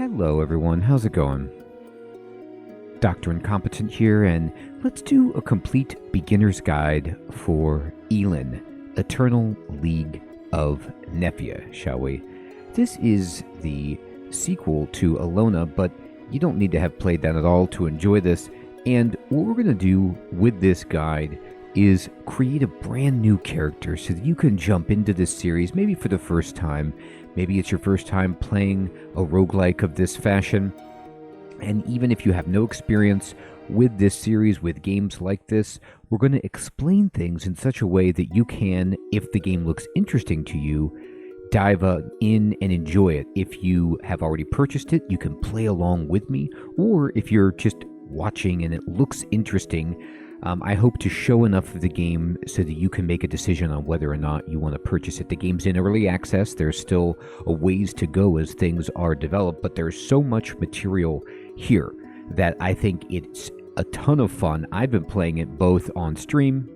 Hello everyone, how's it going? Dr. Incompetent here, and let's do a complete beginner's guide for Elin, Eternal League of Nephia, shall we? This is the sequel to Elona, but you don't need to have played that at all to enjoy this, and what we're going to do with this guide is create a brand new character so that you can jump into this series maybe for the first time. Maybe it's your first time playing a roguelike of this fashion. And even if you have no experience with this series, with games like this, we're going to explain things in such a way that you can, if the game looks interesting to you, dive in and enjoy it. If you have already purchased it, you can play along with me. Or if you're just watching and it looks interesting, I hope to show enough of the game so that you can make a decision on whether or not you want to purchase it. The game's in early access. There's still a ways to go as things are developed, but there's so much material here that I think it's a ton of fun. I've been playing it both on stream,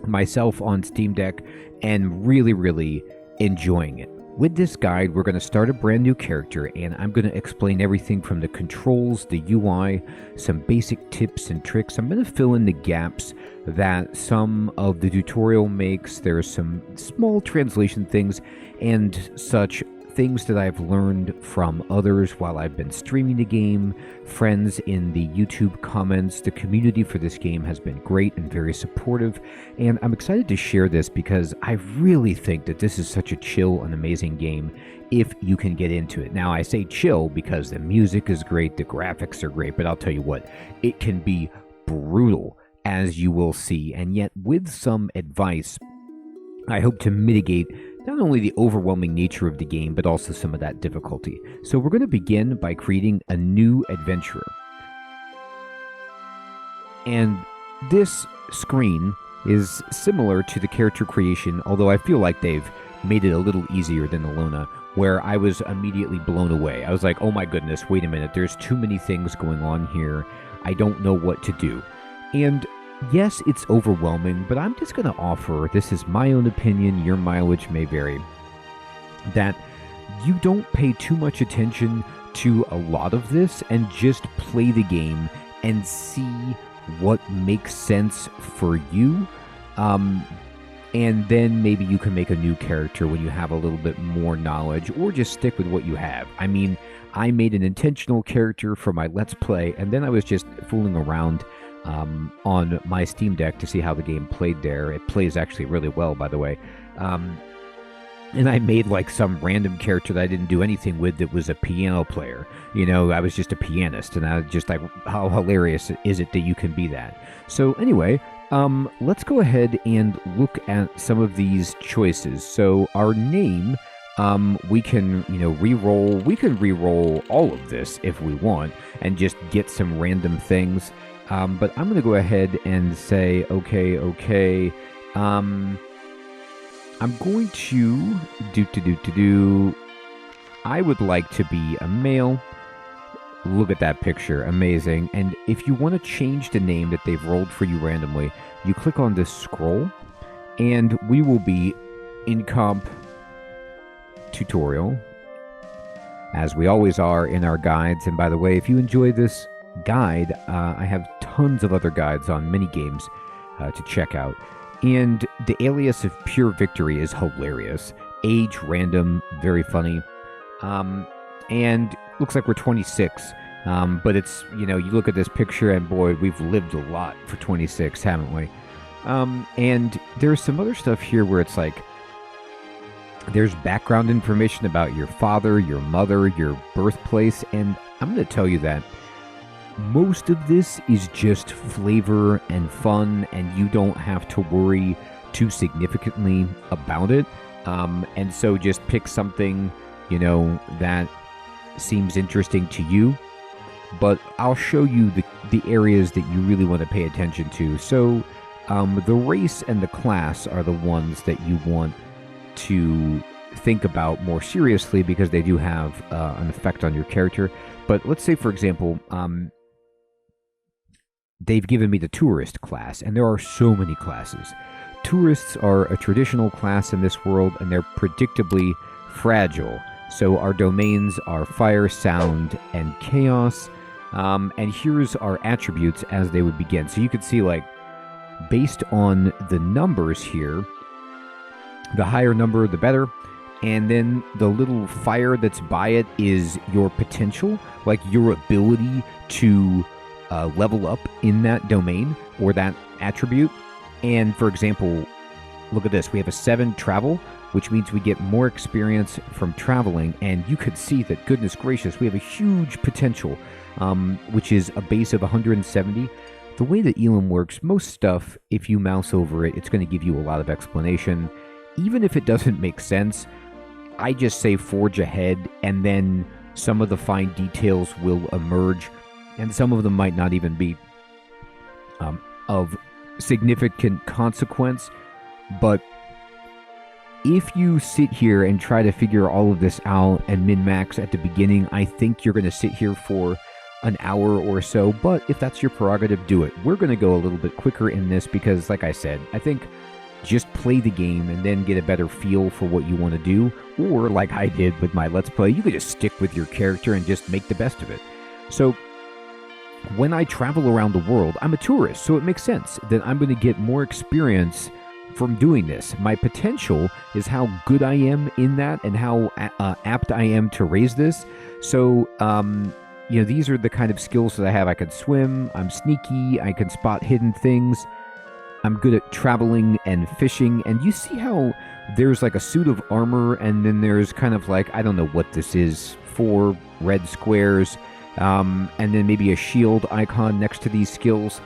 myself on Steam Deck, and really enjoying it. With this guide, we're going to start a brand new character, and I'm going to explain everything from the controls, the UI, some basic tips and tricks. I'm going to fill in the gaps that some of the tutorial makes. There are some small translation things and such things that I've learned from others while I've been streaming the game, friends in the YouTube comments. The community for this game has been great and very supportive, and I'm excited to share this because I really think that this is such a chill and amazing game if you can get into it. Now, I say chill because the music is great, the graphics are great, but I'll tell you what, it can be brutal, as you will see, and yet with some advice, I hope to mitigate not only the overwhelming nature of the game, but also some of that difficulty. So we're going to begin by creating a new adventurer. And this screen is similar to the character creation, although I feel like they've made it a little easier than Elona, where I was immediately blown away. I was like, oh my goodness, wait a minute, there's too many things going on here. I don't know what to do. And yes, it's overwhelming, but I'm just going to offer, this is my own opinion, your mileage may vary, that you don't pay too much attention to a lot of this and just play the game and see what makes sense for you. And then maybe you can make a new character when you have a little bit more knowledge, or just stick with what you have. I mean, I made an intentional character for my Let's Play, and then I was just fooling around on my Steam Deck to see how the game played there. It plays actually really well, by the way. And I made like some random character that I didn't do anything with that was a piano player. You know, I was just a pianist, and I was just like, how hilarious is it that you can be that? So anyway, let's go ahead and look at some of these choices. So our name, we can, re-roll. We can re-roll all of this if we want and just get some random things. But I'm going to go ahead and say, okay. I'm going to I would like to be a male. Look at that picture. Amazing. And if you want to change the name that they've rolled for you randomly, you click on this scroll, and we will be in comp tutorial, as we always are in our guides. And by the way, if you enjoy this guide, I have tons of other guides on many games to check out. And the alias of Pure Victory is hilarious. Age random, very funny. And looks like we're 26. But it's, you look at this picture and boy, we've lived a lot for 26, haven't we? And there's some other stuff here where it's like, there's background information about your father, your mother, your birthplace, and I'm going to tell you that most of this is just flavor and fun, and you don't have to worry too significantly about it. And so just pick something, that seems interesting to you. But I'll show you the areas that you really want to pay attention to. So the race and the class are the ones that you want to think about more seriously because they do have an effect on your character. But let's say, for example, they've given me the tourist class, and there are so many classes. Tourists are a traditional class in this world, and they're predictably fragile. So our domains are fire, sound, and chaos. And here's our attributes as they would begin. So you could see, like, based on the numbers here, the higher number, the better. And then the little fire that's by it is your potential, like your ability to level up in that domain or that attribute. And for example, look at this. We have a 7 travel, which means we get more experience from traveling. And you could see that, goodness gracious, we have a huge potential, which is a base of 170. The way that Elin works, most stuff, if you mouse over it, it's going to give you a lot of explanation. Even if it doesn't make sense, I just say forge ahead, and then some of the fine details will emerge, and some of them might not even be of significant consequence. But if you sit here and try to figure all of this out and min-max at the beginning, I think you're going to sit here for an hour or so. But if that's your prerogative, do it. We're going to go a little bit quicker in this because, like I said, I think just play the game and then get a better feel for what you want to do. Or, like I did with my Let's Play, you could just stick with your character and just make the best of it. So when I travel around the world, I'm a tourist, so it makes sense that I'm going to get more experience from doing this. My potential is how good I am in that and how apt I am to raise this. So, these are the kind of skills that I have. I can swim, I'm sneaky, I can spot hidden things, I'm good at traveling and fishing. And you see how there's like a suit of armor, and then there's kind of like, I don't know what this is, 4 red squares, and then maybe a shield icon next to these skills.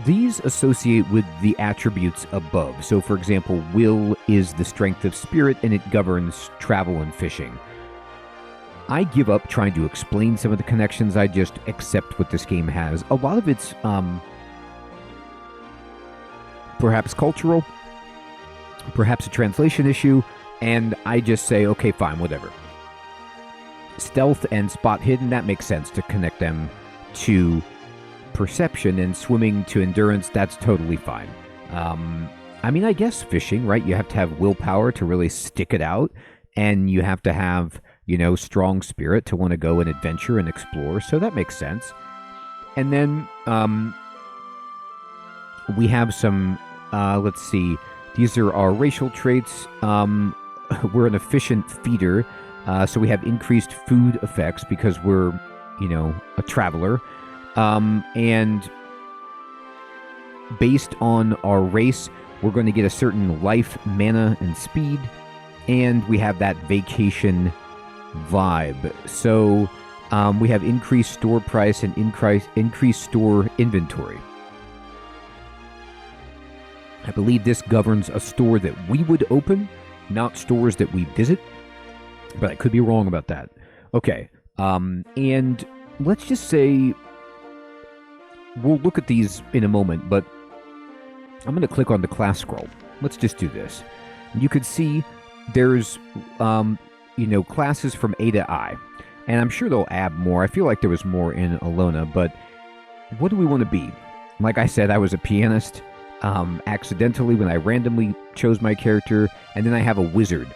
These associate with the attributes above. So, for example, will is the strength of spirit, and it governs travel and fishing. I give up trying to explain some of the connections. I just accept what this game has. A lot of it's perhaps cultural, perhaps a translation issue, and I just say, okay, fine, whatever. Stealth and spot hidden, that makes sense to connect them to perception, and swimming to endurance, that's totally fine. I mean, I guess fishing, right? You have to have willpower to really stick it out, and you have to have, strong spirit to want to go and adventure and explore, so that makes sense. And then we have some, let's see, these are our racial traits. We're an efficient feeder, so we have increased food effects because we're, a traveler. And based on our race, we're going to get a certain life, mana, and speed, and we have that vacation vibe. So we have increased store price and increased store inventory. I believe this governs a store that we would open, not stores that we visit, but I could be wrong about that. Okay, and let's just say, we'll look at these in a moment, but I'm going to click on the class scroll. Let's just do this. You can see there's, classes from A to I. And I'm sure they'll add more. I feel like there was more in Elona, but what do we want to be? Like I said, I was a pianist accidentally when I randomly chose my character, and then I have a wizard.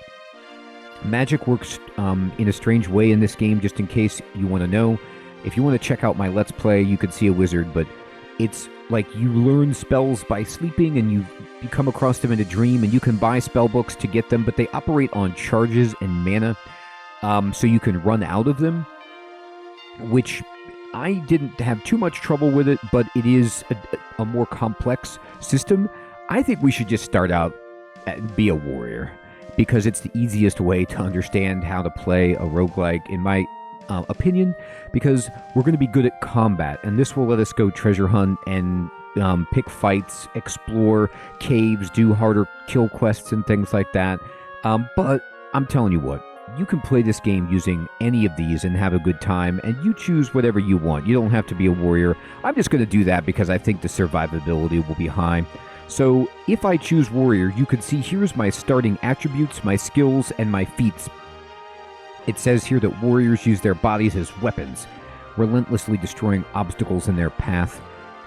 Magic works in a strange way in this game, just in case you want to know. If you want to check out my Let's Play, you could see a wizard, but it's like you learn spells by sleeping, and you come across them in a dream, and you can buy spell books to get them, but they operate on charges and mana, so you can run out of them, which I didn't have too much trouble with it, but it is a more complex system. I think we should just start out and be a warrior, because it's the easiest way to understand how to play a roguelike, in my opinion, because we're going to be good at combat, and this will let us go treasure hunt and pick fights, explore caves, do harder kill quests and things like that. But I'm telling you what, you can play this game using any of these and have a good time, and you choose whatever you want. You don't have to be a warrior. I'm just going to do that because I think the survivability will be high. So if I choose warrior, you can see here's my starting attributes, my skills, and my feats. It says here that warriors use their bodies as weapons, relentlessly destroying obstacles in their path.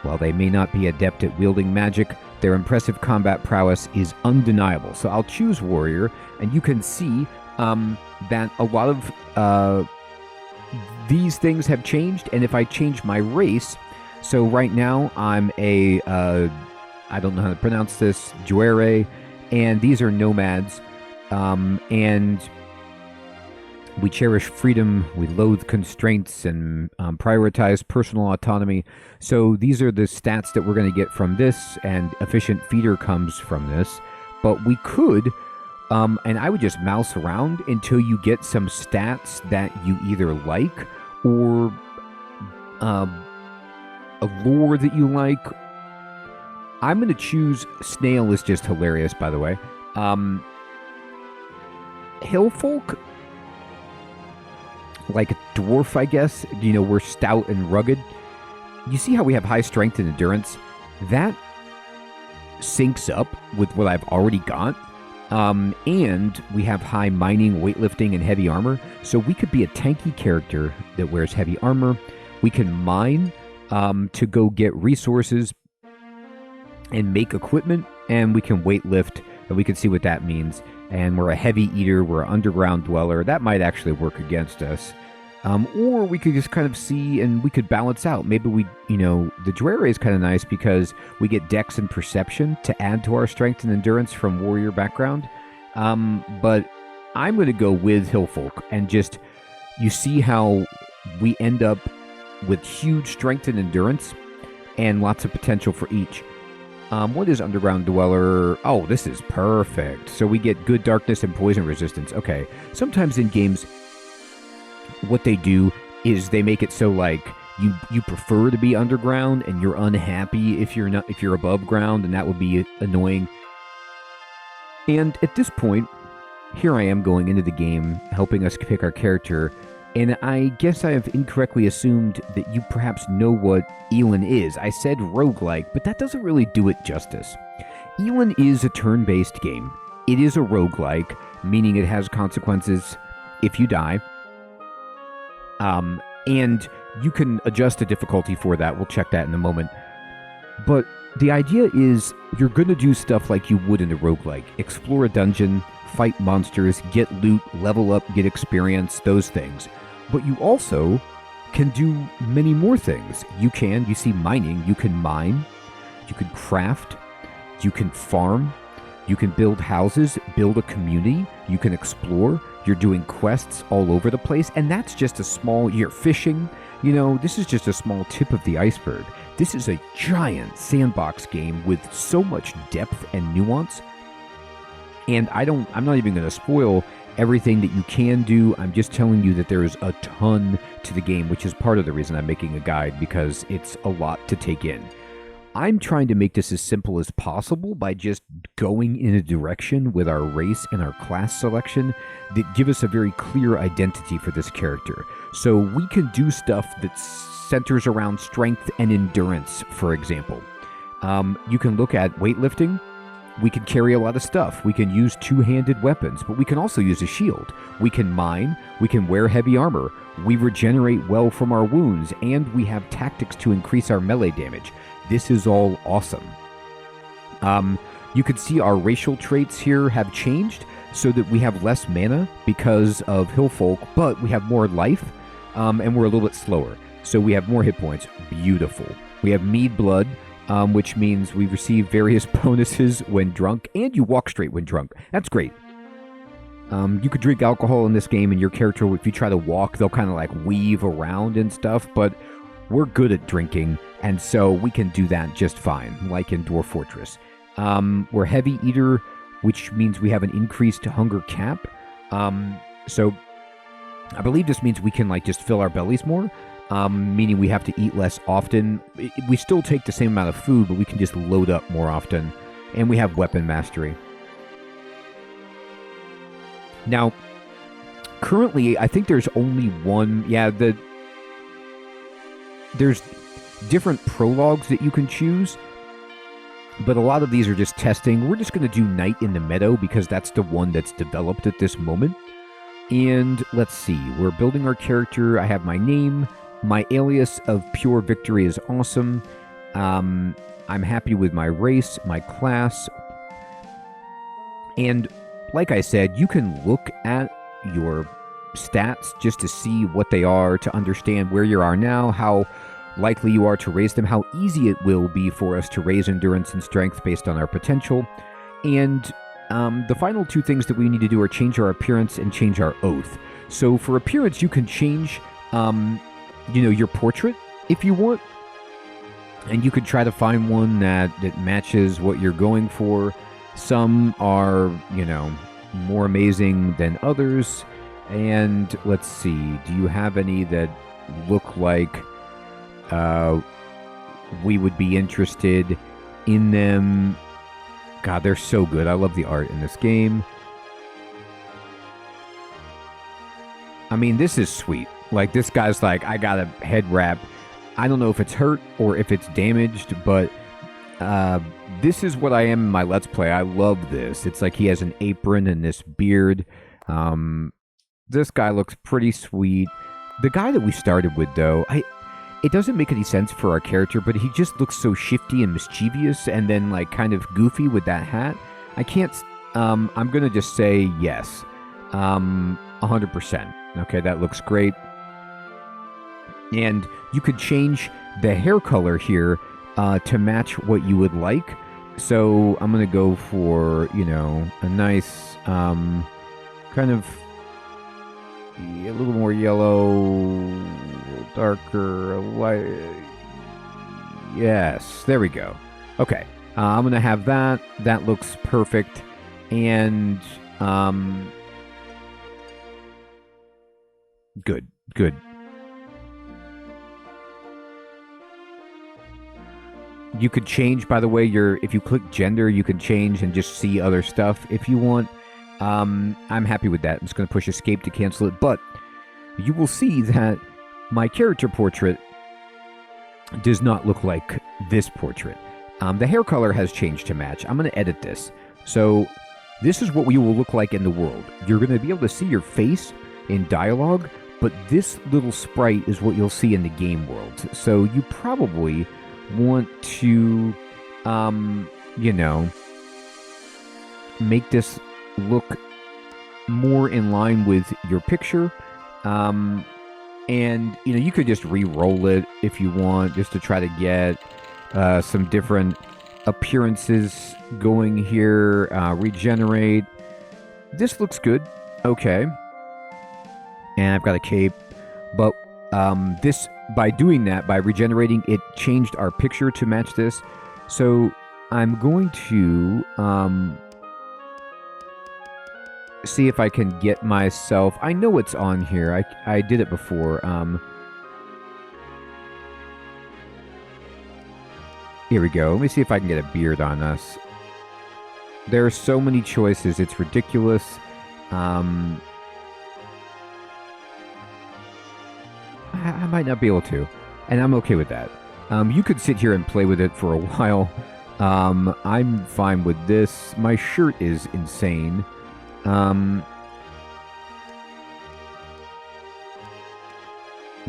While they may not be adept at wielding magic, their impressive combat prowess is undeniable. So I'll choose warrior, and you can see that a lot of these things have changed, and if I change my race, so right now I'm a, I don't know how to pronounce this, Juere, and these are nomads, and we cherish freedom, we loathe constraints, and prioritize personal autonomy. So these are the stats that we're going to get from this, and efficient feeder comes from this. But we could, and I would just mouse around until you get some stats that you either like, or a lore that you like. I'm going to choose, Snail is just hilarious, by the way. Hillfolk, like a dwarf, I guess. You know, we're stout and rugged. You see how we have high strength and endurance? That syncs up with what I've already got. And we have high mining, weightlifting, and heavy armor. So we could be a tanky character that wears heavy armor. We can mine to go get resources and make equipment. And we can weightlift, and we can see what that means. And we're a heavy eater, we're an underground dweller. That might actually work against us. Or we could just kind of see, and we could balance out. Maybe we, you know, the Juere is kind of nice because we get dex and perception to add to our strength and endurance from warrior background. But I'm going to go with Hillfolk, and just, you see how we end up with huge strength and endurance and lots of potential for each. What is Underground Dweller? Oh, this is perfect. So we get good darkness and poison resistance. Okay. Sometimes in games, what they do is they make it so like you prefer to be underground and you're unhappy if you're above ground, and that would be annoying. And at this point, here I am going into the game, helping us pick our character, and I guess I have incorrectly assumed that you perhaps know what Elin is. I said roguelike, but that doesn't really do it justice. Elin is a turn-based game. It is a roguelike, meaning it has consequences if you die. And you can adjust the difficulty for that. We'll check that in a moment. But the idea is you're going to do stuff like you would in a roguelike. Explore a dungeon, fight monsters, get loot, level up, get experience, those things. But you also can do many more things. You see mining, you can mine, you can craft, you can farm, you can build houses, build a community, you can explore, you're doing quests all over the place, and that's just you're fishing, you know, this is just a small tip of the iceberg. This is a giant sandbox game with so much depth and nuance, and I'm not even going to spoil everything that you can do. I'm just telling you that there is a ton to the game, which is part of the reason I'm making a guide, because it's a lot to take in. I'm trying to make this as simple as possible by just going in a direction with our race and our class selection that give us a very clear identity for this character. So we can do stuff that centers around strength and endurance, for example. You can look at weightlifting. We can carry a lot of stuff. We can use two-handed weapons, but we can also use a shield. We can mine. We can wear heavy armor. We regenerate well from our wounds, and we have tactics to increase our melee damage. This is all awesome. You can see our racial traits here have changed so that we have less mana because of Hillfolk, but we have more life, and we're a little bit slower. So we have more hit points. Beautiful. We have mead blood, which means we receive various bonuses when drunk, and you walk straight when drunk. That's great. You could drink alcohol in this game, and your character, if you try to walk, they'll kind of like weave around and stuff, but we're good at drinking, and so we can do that just fine, like in Dwarf Fortress. We're heavy eater, which means we have an increased hunger cap. So I believe this means we can like just fill our bellies more, meaning we have to eat less often. We still take the same amount of food, but we can just load up more often, and we have weapon mastery. Now, currently, I think there's only one. There's different prologues that you can choose, but a lot of these are just testing. We're just going to do Night in the Meadow because that's the one that's developed at this moment. And let's see, we're building our character. I have my name. My alias of Pure Victory is awesome. I'm happy with my race, my class. And like I said, you can look at your stats just to see what they are, to understand where you are now, how likely you are to raise them, how easy it will be for us to raise endurance and strength based on our potential. And the final two things that we need to do are change our appearance and change our oath. So for appearance, you can change, your portrait if you want. And you could try to find one that matches what you're going for. Some are, more amazing than others. And let's see, do you have any that look like we would be interested in them? God, they're so good. I love the art in this game. I mean, this is sweet. Like, this guy's like, I got a head wrap. I don't know if it's hurt or if it's damaged, but this is what I am in my Let's Play. I love this. It's like he has an apron and this beard. This guy looks pretty sweet. The guy that we started with, though, it doesn't make any sense for our character, but he just looks so shifty and mischievous and then, like, kind of goofy with that hat. I can't... I'm going to just say yes. 100%. Okay, that looks great. And you could change the hair color here to match what you would like. So I'm going to go for, a nice kind of a little more yellow, darker, light. Yes, there we go. Okay, I'm going to have that. That looks perfect. And good. You could change, by the way, if you click gender, you can change and just see other stuff if you want. I'm happy with that. I'm just going to push escape to cancel it. But you will see that my character portrait does not look like this portrait. The hair color has changed to match. I'm going to edit this. So this is what we will look like in the world. You're going to be able to see your face in dialogue, but this little sprite is what you'll see in the game world. So you probably want to, make this look more in line with your picture. And, you could just re-roll it if you want, just to try to get some different appearances going here. Regenerate. This looks good. Okay. And I've got a cape. But this, by doing that, by regenerating, it changed our picture to match this. So I'm going to see if I can get myself... I know it's on here. I did it before. Here we go. Let me see if I can get a beard on us. There are so many choices. It's ridiculous. I might not be able to, and I'm okay with that. You could sit here and play with it for a while. I'm fine with this. My shirt is insane. There's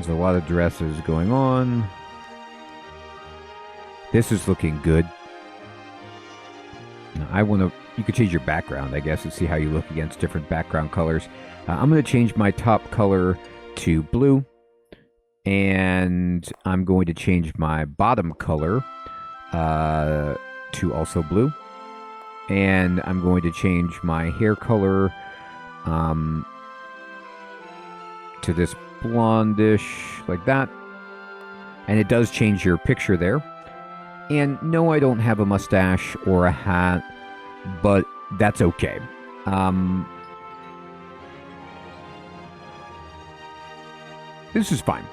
a lot of dresses going on. This is looking good. You could change your background, I guess, and see how you look against different background colors. I'm going to change my top color to blue. And I'm going to change my bottom color to also blue. And I'm going to change my hair color to this blondish, like that. And it does change your picture there. And no, I don't have a mustache or a hat, but that's okay. This is fine.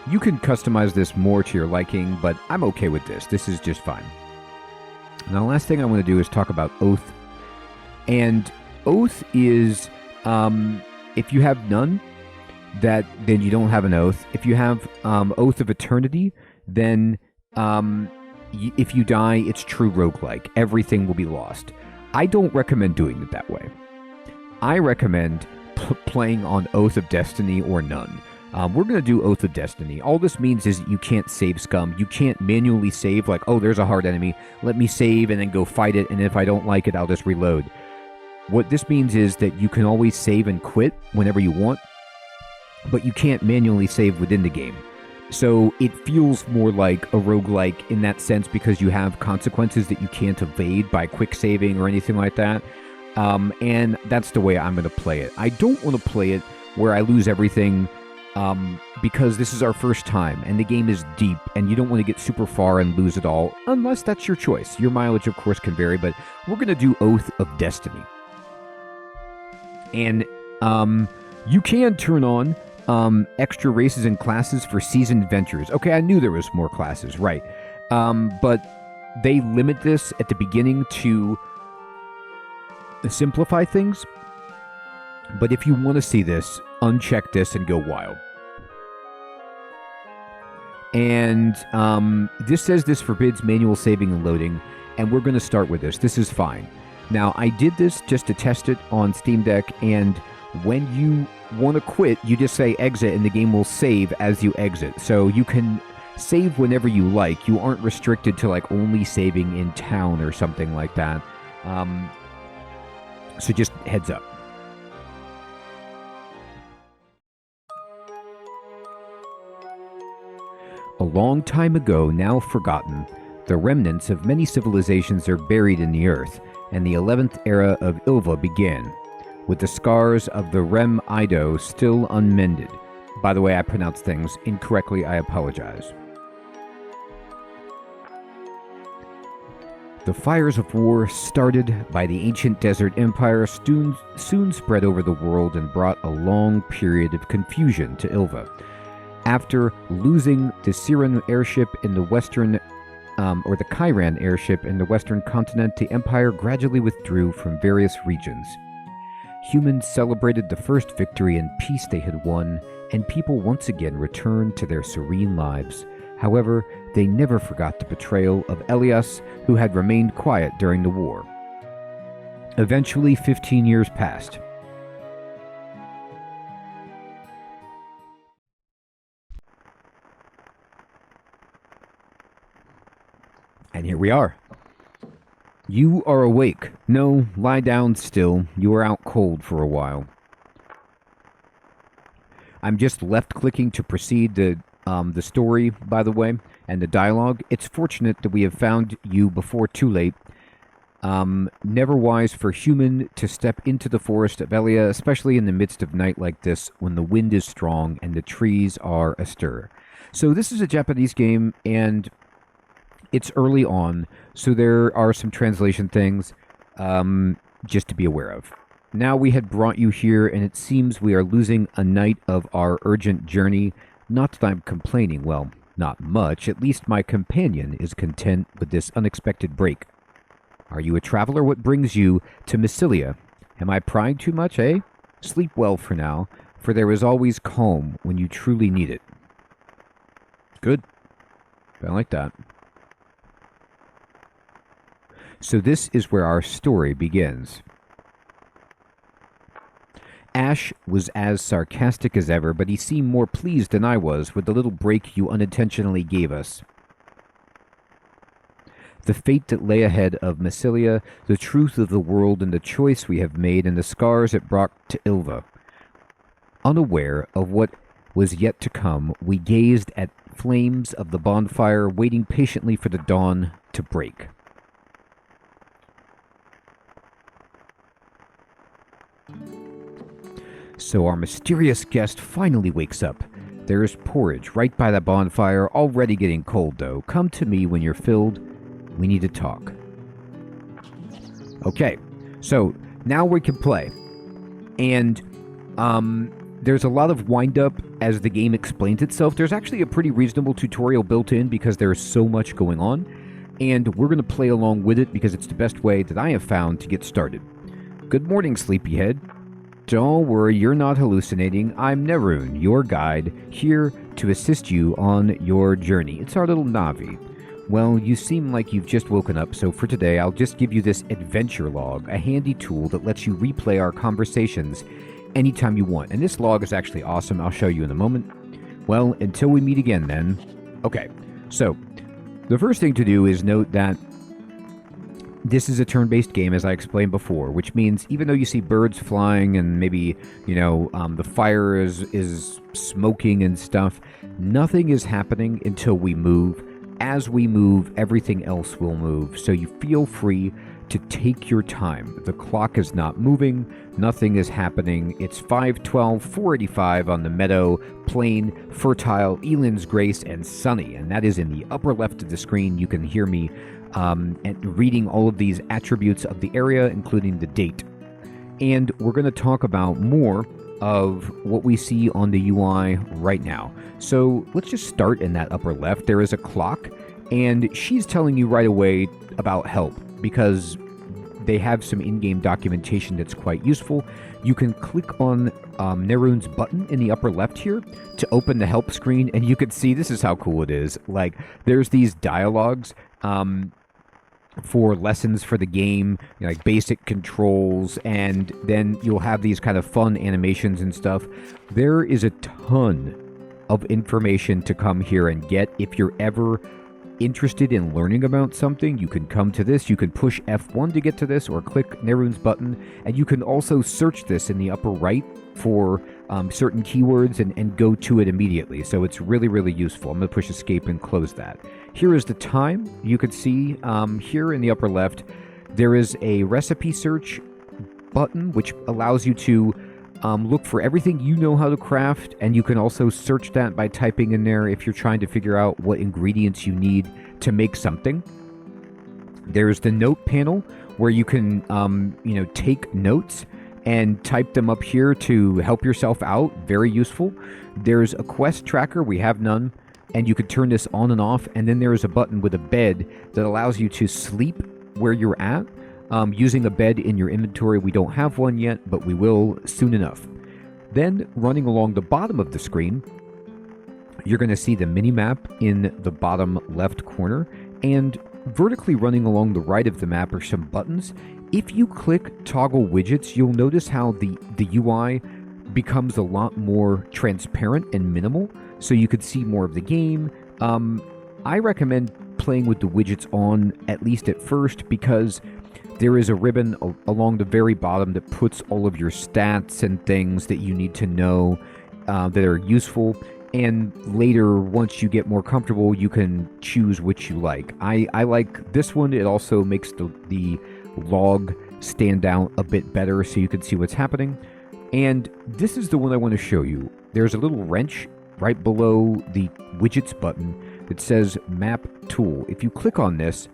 You can customize this more to your liking, but I'm okay with this. This is just fine. Now, the last thing I want to do is talk about Oath. And Oath is, if you have none, then you don't have an Oath. If you have Oath of Eternity, then if you die, it's true roguelike. Everything will be lost. I don't recommend doing it that way. I recommend playing on Oath of Destiny or none. We're going to do Oath of Destiny. All this means is you can't save scum. You can't manually save, like, oh, there's a hard enemy. Let me save and then go fight it, and if I don't like it, I'll just reload. What this means is that you can always save and quit whenever you want, but you can't manually save within the game. So it feels more like a roguelike in that sense because you have consequences that you can't evade by quick saving or anything like that. And that's the way I'm going to play it. I don't want to play it where I lose everything because this is our first time and the game is deep and you don't want to get super far and lose it all unless that's your choice. Your mileage, of course, can vary, but we're going to do Oath of Destiny. And you can turn on extra races and classes for seasoned adventurers. Okay, I knew there was more classes, right. But they limit this at the beginning to simplify things. But if you want to see this, uncheck this and go wild. And this says this forbids manual saving and loading, and we're going to start with this. This is fine. Now, I did this just to test it on Steam Deck, and when you want to quit, you just say exit, and the game will save as you exit. So you can save whenever you like. You aren't restricted to like only saving in town or something like that. So just heads up. A long time ago, now forgotten, the remnants of many civilizations are buried in the earth, and the 11th era of Ylva began, with the scars of the Rem Ido still unmended. By the way, I pronounce things incorrectly, I apologize. The fires of war, started by the ancient desert empire, soon spread over the world and brought a long period of confusion to Ylva. After losing the Siren airship in the western, or the Chiran airship in the western continent, the empire gradually withdrew from various regions. Humans celebrated the first victory and peace they had won, and people once again returned to their serene lives. However, they never forgot the betrayal of Elias, who had remained quiet during the war. Eventually, 15 years passed. And here we are. You are awake. No, lie down still. You are out cold for a while. I'm just left-clicking to proceed the story, by the way, and the dialogue. It's fortunate that we have found you before too late. Never wise for human to step into the forest of Elea, especially in the midst of night like this, when the wind is strong and the trees are astir. So this is a Japanese game, and it's early on, so there are some translation things just to be aware of. Now we had brought you here, and it seems we are losing a night of our urgent journey. Not that I'm complaining, well, not much. At least my companion is content with this unexpected break. Are you a traveler? What brings you to Massilia? Am I prying too much, eh? Sleep well for now, for there is always calm when you truly need it. Good. I like that. So this is where our story begins. Ash was as sarcastic as ever, but he seemed more pleased than I was with the little break you unintentionally gave us. The fate that lay ahead of Massilia, the truth of the world and the choice we have made, and the scars it brought to Ylva. Unaware of what was yet to come, we gazed at flames of the bonfire, waiting patiently for the dawn to break. So our mysterious guest finally wakes up. There is porridge right by the bonfire, already getting cold though. Come to me when you're filled. We need to talk. Okay, so now we can play. And there's a lot of wind-up as the game explains itself. There's actually a pretty reasonable tutorial built in because there's so much going on. And we're going to play along with it because it's the best way that I have found to get started. Good morning, sleepyhead. Don't worry, you're not hallucinating. I'm Nerun, your guide, here to assist you on your journey. It's our little Navi. Well, you seem like you've just woken up, so for today I'll just give you this adventure log, a handy tool that lets you replay our conversations anytime you want. And this log is actually awesome. I'll show you in a moment. Well, until we meet again then. Okay, so the first thing to do is note that This is a turn-based game, as I explained before, which means even though you see birds flying and maybe, the fire is smoking and stuff, nothing is happening until we move. As we move, everything else will move. So you feel free to take your time. The clock is not moving. Nothing is happening. It's 5:12, 4:85 on the meadow, plain, fertile, Elin's Grace, and sunny. And that is in the upper left of the screen. You can hear me and reading all of these attributes of the area, including the date. And we're going to talk about more of what we see on the UI right now. So let's just start in that upper left. There is a clock, and she's telling you right away about help because they have some in-game documentation that's quite useful. You can click on Nerun's button in the upper left here to open the help screen, and you can see this is how cool it is. Like, there's these dialogues for lessons for the game, like basic controls, and then you'll have these kind of fun animations and stuff. There is a ton of information to come here and get. If you're ever interested in learning about something, you can come to this. You can push F1 to get to this, or click Nerun's button, and you can also search this in the upper right for certain keywords and go to it immediately. So it's really, really useful. I'm going to push escape and close that. Here is the time. You can see here in the upper left, there is a recipe search button, which allows you to look for everything you know how to craft, and you can also search that by typing in there if you're trying to figure out what ingredients you need to make something. There's the note panel where you can, take notes and type them up here to help yourself out. Very useful. There's a quest tracker. We have none. And you can turn this on and off. And then there is a button with a bed that allows you to sleep where you're at. Using a bed in your inventory. We don't have one yet, but we will soon enough. Then, running along the bottom of the screen, you're going to see the mini-map in the bottom left corner. And vertically running along the right of the map are some buttons. If you click toggle widgets, you'll notice how the UI becomes a lot more transparent and minimal, so you could see more of the game. I recommend playing with the widgets on, at least at first, because there is a ribbon along the very bottom that puts all of your stats and things that you need to know that are useful. And later, once you get more comfortable, you can choose which you like. I like this one. It also makes the log stand out a bit better so you can see what's happening. And this is the one I want to show you. There's a little wrench right below the widgets button that says map tool. If you click on this,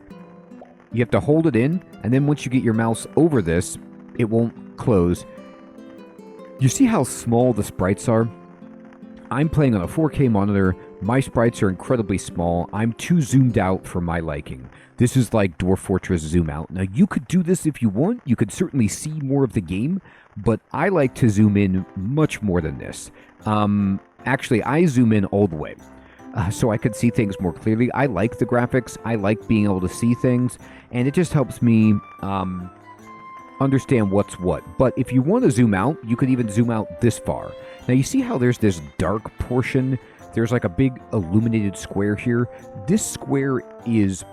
you have to hold it in, and then once you get your mouse over this, it won't close. You see how small the sprites are? I'm playing on a 4K monitor. My sprites are incredibly small. I'm too zoomed out for my liking. This is like Dwarf Fortress zoom out. Now, you could do this if you want. You could certainly see more of the game, but I like to zoom in much more than this. Actually, I zoom in all the way, so I could see things more clearly. I like the graphics. I like being able to see things, and it just helps me understand what's what. But if you want to zoom out, you could even zoom out this far. Now, you see how there's this dark portion? There's like a big illuminated square here. This square is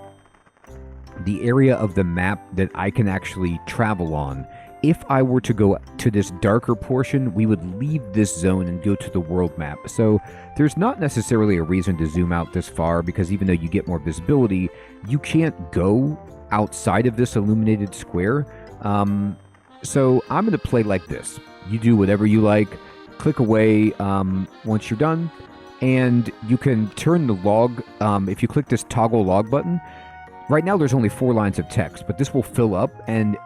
the area of the map that I can actually travel on. If I were to go to this darker portion, we would leave this zone and go to the world map. So there's not necessarily a reason to zoom out this far, because even though you get more visibility, you can't go outside of this illuminated square. So I'm going to play like this. You do whatever you like. Click away once you're done. And you can turn the log. If you click this toggle log button, right now there's only 4 lines of text, but this will fill up. And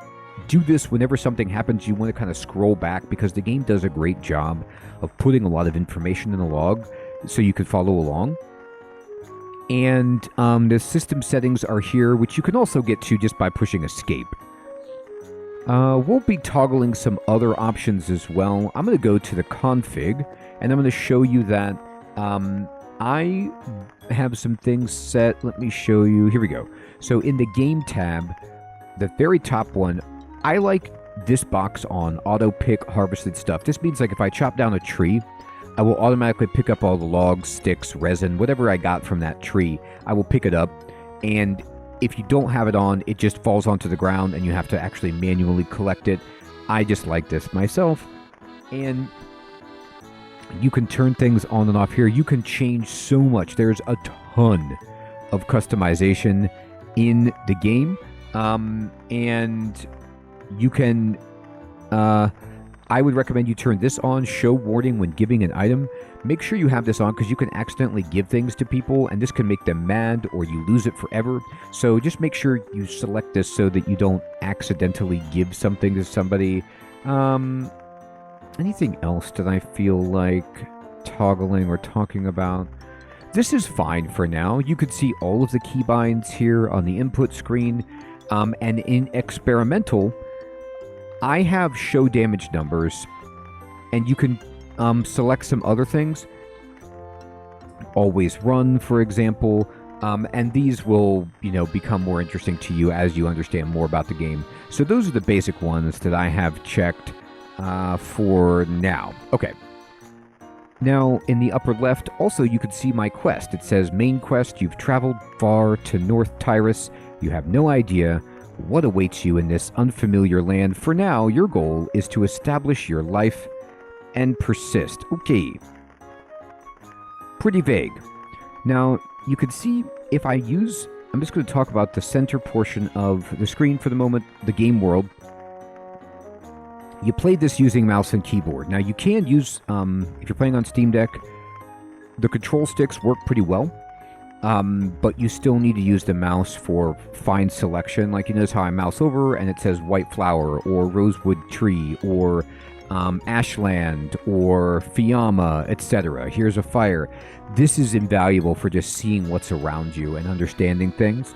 do this whenever something happens. You want to kind of scroll back, because the game does a great job of putting a lot of information in the log so you can follow along. And the system settings are here, which you can also get to just by pushing escape. We'll be toggling some other options as well. I'm going to go to the config, and I'm going to show you that I have some things set. Let me show you. Here we go. So in the game tab, the very top one, I like this box on auto pick harvested stuff. This means like if I chop down a tree, I will automatically pick up all the logs, sticks, resin, whatever I got from that tree. I will pick it up, and if you don't have it on, it just falls onto the ground and you have to actually manually collect it. I just like this myself. And you can turn things on and off here. You can change so much. There's a ton of customization in the game. And you can... I would recommend you turn this on, show warning when giving an item. Make sure you have this on because you can accidentally give things to people and this can make them mad or you lose it forever. So just make sure you select this so that you don't accidentally give something to somebody. Anything else that I feel like toggling or talking about? This is fine for now. You could see all of the keybinds here on the input screen. And in experimental, I have show damage numbers, and you can select some other things. Always run, for example, and these will, become more interesting to you as you understand more about the game. So those are the basic ones that I have checked for now. Okay. Now, in the upper left, also you can see my quest. It says, main quest, you've traveled far to North Tyrus. You have no idea what awaits you in this unfamiliar land. For now, your goal is to establish your life and persist. Okay. Pretty vague. Now, you can see if I use... I'm just going to talk about the center portion of the screen for the moment, the game world. You played this using mouse and keyboard. Now, you can use, if you're playing on Steam Deck, the control sticks work pretty well. But you still need to use the mouse for fine selection. Like, you notice how I mouse over and it says white flower or rosewood tree or ashland or fiamma, etc. Here's a fire. This is invaluable for just seeing what's around you and understanding things.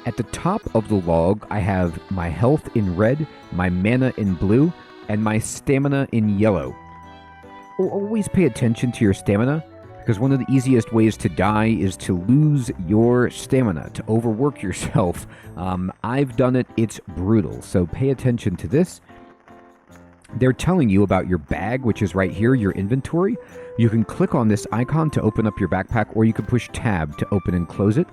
At the top of the log, I have my health in red, my mana in blue, and my stamina in yellow. Always pay attention to your stamina, because one of the easiest ways to die is to lose your stamina, to overwork yourself. I've done it. It's brutal. So pay attention to this. They're telling you about your bag, which is right here, your inventory. You can click on this icon to open up your backpack, or you can push tab to open and close it.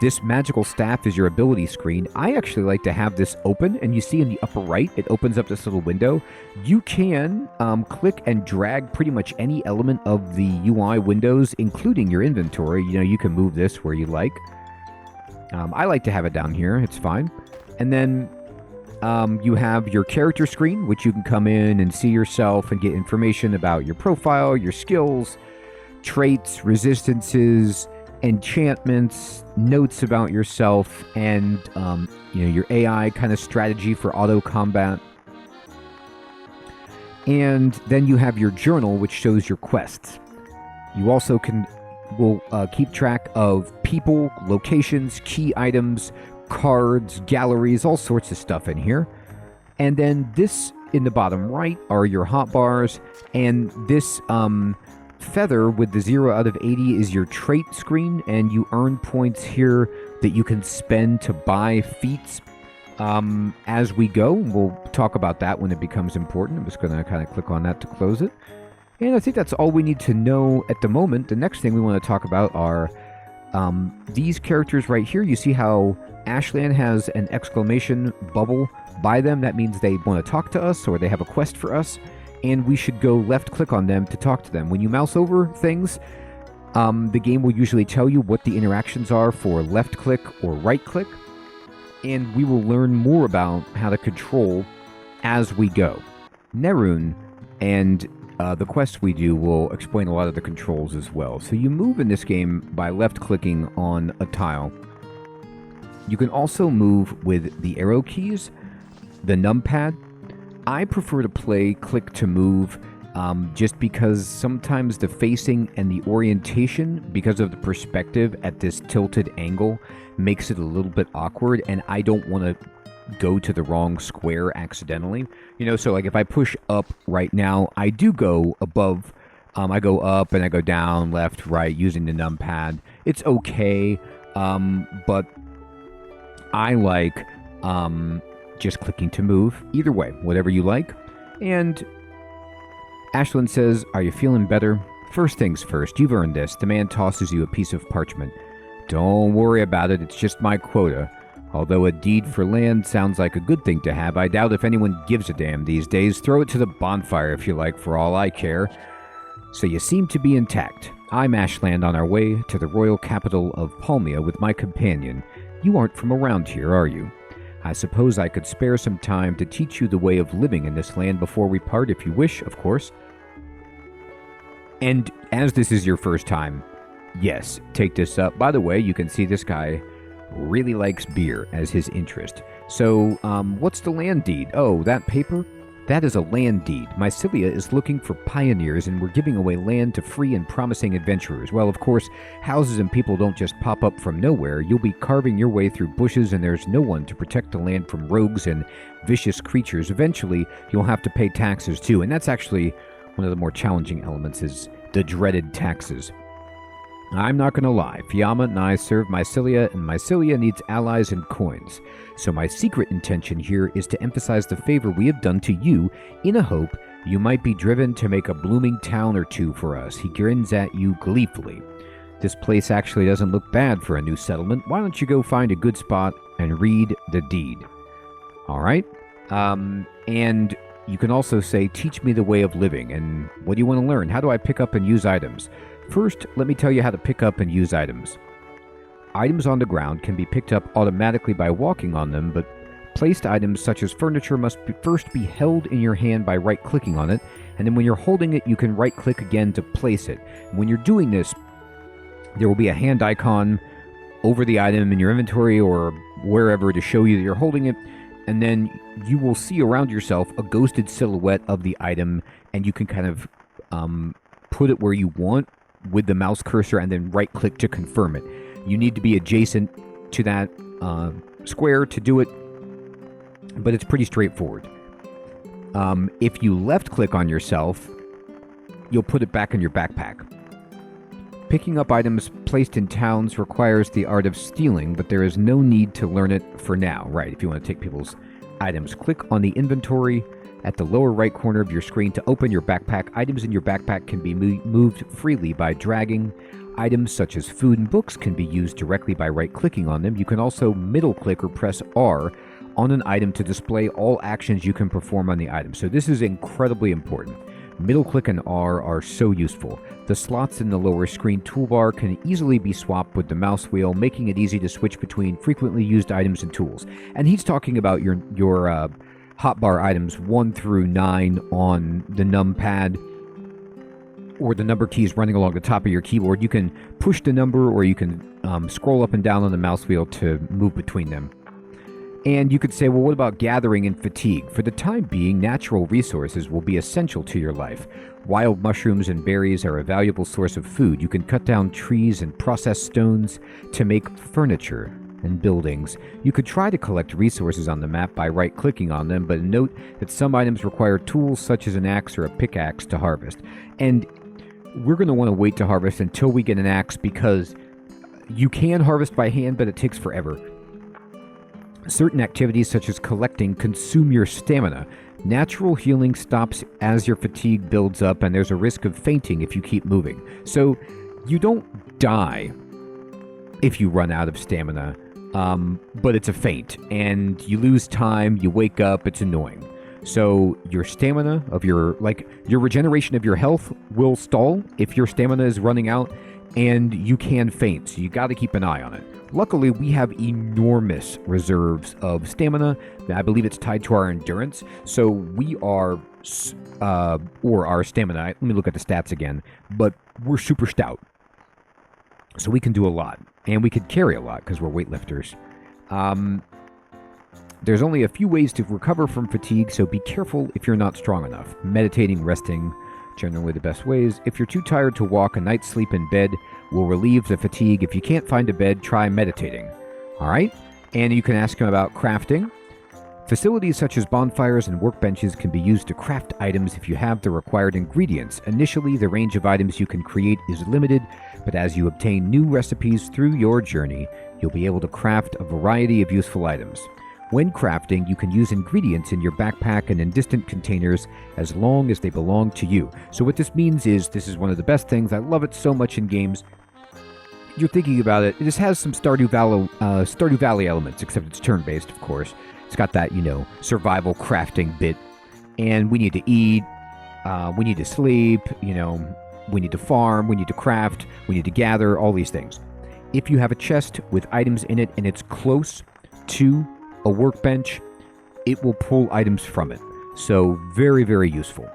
This magical staff is your ability screen. I actually like to have this open, and you see in the upper right, it opens up this little window. You can click and drag pretty much any element of the UI windows, including your inventory. You can move this where you like. I like to have it down here. It's fine. And then you have your character screen, which you can come in and see yourself and get information about your profile, your skills, traits, resistances, enchantments, notes about yourself, and your AI kind of strategy for auto combat. And then you have your journal, which shows your quests. You also will keep track of people, locations, key items, cards, galleries, all sorts of stuff in here. And then this in the bottom right are your hotbars, and this feather with the 0 out of 80 is your trait screen, and you earn points here that you can spend to buy feats as we go. We'll talk about that when it becomes important. I'm just going to kind of click on that to close it. And I think that's all we need to know at the moment. The next thing we want to talk about are these characters right here. You see how Ashland has an exclamation bubble by them. That means they want to talk to us or they have a quest for us. And we should go left click on them to talk to them. When you mouse over things, the game will usually tell you what the interactions are for left click or right click. And we will learn more about how to control as we go. Nerun and the quests we do will explain a lot of the controls as well. So you move in this game by left clicking on a tile. You can also move with the arrow keys, the numpad. I prefer to play click to move just because sometimes the facing and the orientation, because of the perspective at this tilted angle, makes it a little bit awkward, and I don't want to go to the wrong square accidentally. So like if I push up right now, I do go above. I go up and I go down, left, right, using the numpad. It's okay, but I like just clicking to move. Either way, whatever you like. And Ashland says, are you feeling better? First things first, you've earned this. The man tosses you a piece of parchment. Don't worry about it, it's just my quota. Although a deed for land sounds like a good thing to have, I doubt if anyone gives a damn these days. Throw it to the bonfire if you like, for all I care. So you seem to be intact. I'm Ashland on our way to the royal capital of Palmia with my companion. You aren't from around here, are you? I suppose I could spare some time to teach you the way of living in this land before we part, if you wish, of course. And as this is your first time, yes, take this up. By the way, you can see this guy really likes beer as his interest. So, what's the land deed? Oh, that paper? That is a land deed. Mycilia is looking for pioneers, and we're giving away land to free and promising adventurers. Well, of course, houses and people don't just pop up from nowhere. You'll be carving your way through bushes, and there's no one to protect the land from rogues and vicious creatures. Eventually, you'll have to pay taxes too, and that's actually one of the more challenging elements, is the dreaded taxes. I'm not going to lie, Fiamma and I serve Mycilia, and Mycilia needs allies and coins. So my secret intention here is to emphasize the favor we have done to you in a hope you might be driven to make a blooming town or two for us. He grins at you gleefully. This place actually doesn't look bad for a new settlement. Why don't you go find a good spot and read the deed? Alright? And you can also say, teach me the way of living, and what do you want to learn? How do I pick up and use items? First, let me tell you how to pick up and use items. Items on the ground can be picked up automatically by walking on them, but placed items such as furniture must first be held in your hand by right-clicking on it, and then when you're holding it, you can right-click again to place it. When you're doing this, there will be a hand icon over the item in your inventory or wherever to show you that you're holding it, and then you will see around yourself a ghosted silhouette of the item, and you can kind of put it where you want with the mouse cursor and then right-click to confirm it. You need to be adjacent to that square to do it, but it's pretty straightforward. If you left-click on yourself, you'll put it back in your backpack. Picking up items placed in towns requires the art of stealing, but there is no need to learn it for now. Right, if you want to take people's items, click on the inventory at the lower right corner of your screen to open your backpack. Items in your backpack can be moved freely by dragging. Items such as food and books can be used directly by right-clicking on them. You can also middle-click or press R on an item to display all actions you can perform on the item. So this is incredibly important. Middle-click and R are so useful. The slots in the lower screen toolbar can easily be swapped with the mouse wheel, making it easy to switch between frequently used items and tools. And he's talking about your hotbar items 1 through 9 on the numpad, or the number keys running along the top of your keyboard. You can push the number, or you can scroll up and down on the mouse wheel to move between them. And you could say, well, what about gathering and fatigue? For the time being, natural resources will be essential to your life. Wild mushrooms and berries are a valuable source of food. You can cut down trees and process stones to make furniture and buildings. You could try to collect resources on the map by right-clicking on them, but note that some items require tools such as an axe or a pickaxe to harvest. And we're going to want to wait to harvest until we get an axe, because you can harvest by hand, but it takes forever. Certain activities such as collecting consume your stamina. Natural healing stops as your fatigue builds up, and there's a risk of fainting if you keep moving. So you don't die if you run out of stamina, but it's a feint, and you lose time, you wake up, it's annoying. So your stamina of your regeneration of your health will stall if your stamina is running out, and you can faint, so you got to keep an eye on it. Luckily, we have enormous reserves of stamina. I believe it's tied to our endurance, so we are, or our stamina, let me look at the stats again, but we're super stout. So we can do a lot, and we could carry a lot because we're weightlifters. There's only a few ways to recover from fatigue, so be careful if you're not strong enough. Meditating, resting, generally the best ways. If you're too tired to walk, a night's sleep in bed will relieve the fatigue. If you can't find a bed, try meditating. Alright? And you can ask him about crafting. Facilities such as bonfires and workbenches can be used to craft items if you have the required ingredients. Initially, the range of items you can create is limited, but as you obtain new recipes through your journey, you'll be able to craft a variety of useful items. When crafting, you can use ingredients in your backpack and in distant containers as long as they belong to you. So what this means is, this is one of the best things, I love it so much in games, you're thinking about it, this has some Stardew Valley elements, except it's turn-based, of course. It's got that, survival crafting bit. And we need to eat, we need to sleep, we need to farm, we need to craft, we need to gather, all these things. If you have a chest with items in it and it's close to a workbench, it will pull items from it. So very, very useful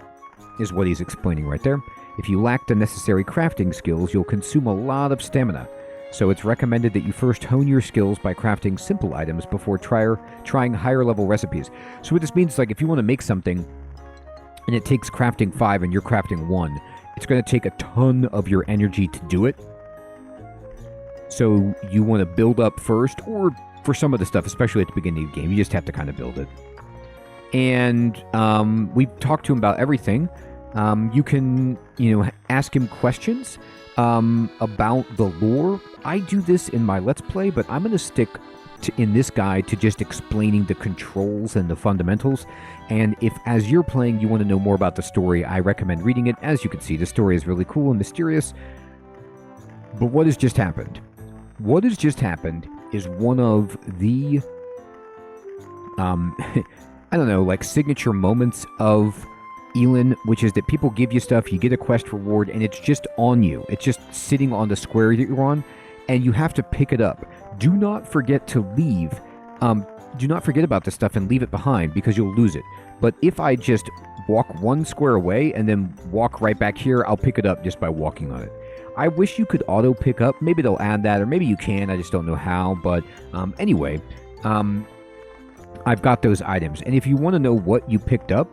is what he's explaining right there. If you lack the necessary crafting skills, you'll consume a lot of stamina. So it's recommended that you first hone your skills by crafting simple items before trying higher level recipes. So what this means is, like, if you want to make something and it takes crafting 5 and you're crafting 1, it's going to take a ton of your energy to do it. So you want to build up first, or for some of the stuff, especially at the beginning of the game, you just have to kind of build it. And we've talked to him about everything. You can, ask him questions about the lore. I do this in my Let's Play, but I'm going to stick in this guide to just explaining the controls and the fundamentals. And if, as you're playing, you want to know more about the story, I recommend reading it. As you can see, the story is really cool and mysterious. But what has just happened? What has just happened is one of the, I don't know, like signature moments of Elin, which is that people give you stuff, you get a quest reward, and it's just on you. It's just sitting on the square that you're on, and you have to pick it up. Do not forget to leave. Do not forget about this stuff and leave it behind, because you'll lose it. But if I just walk one square away and then walk right back here, I'll pick it up just by walking on it. I wish you could auto pick up. Maybe they'll add that, or maybe you can. I just don't know how. But anyway, I've got those items. And if you want to know what you picked up,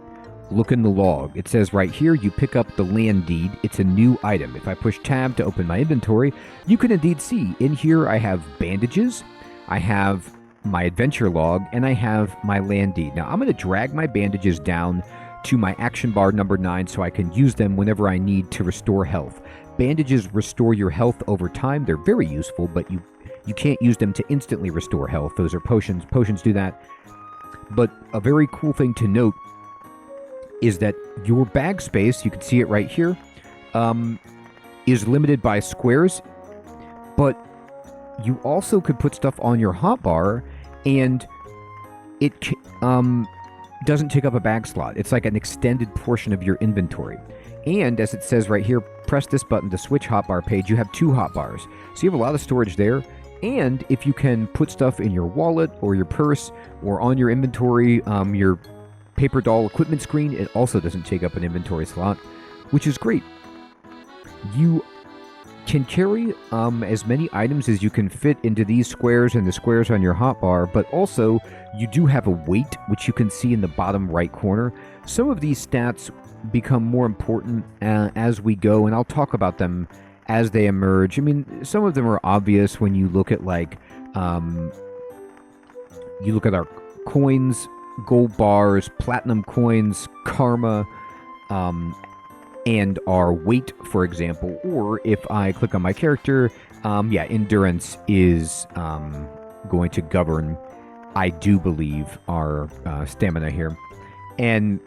look in the log. It says right here, you pick up the land deed. It's a new item. If I push tab to open my inventory, you can indeed see in here I have bandages, I have my adventure log, and I have my land deed. Now I'm going to drag my bandages down to my action bar number 9 so I can use them whenever I need to restore health. Bandages restore your health over time. They're very useful, but you can't use them to instantly restore health. Those are potions. Potions do that. But a very cool thing to note is that your bag space, you can see it right here, is limited by squares, but you also could put stuff on your hotbar, and it doesn't take up a bag slot. It's like an extended portion of your inventory. And as it says right here, press this button to switch hotbar page. You have 2 hotbars. So you have a lot of storage there. And if you can put stuff in your wallet or your purse or on your inventory, your paper doll equipment screen, it also doesn't take up an inventory slot, which is great. You can carry as many items as you can fit into these squares and the squares on your hotbar, but also you do have a weight, which you can see in the bottom right corner. Some of these stats become more important as we go, and I'll talk about them as they emerge. I mean, some of them are obvious when you look at, like, you look at our coins, gold bars, platinum coins, karma, and our weight, for example. Or if I click on my character, endurance is going to govern, I do believe, our stamina here. And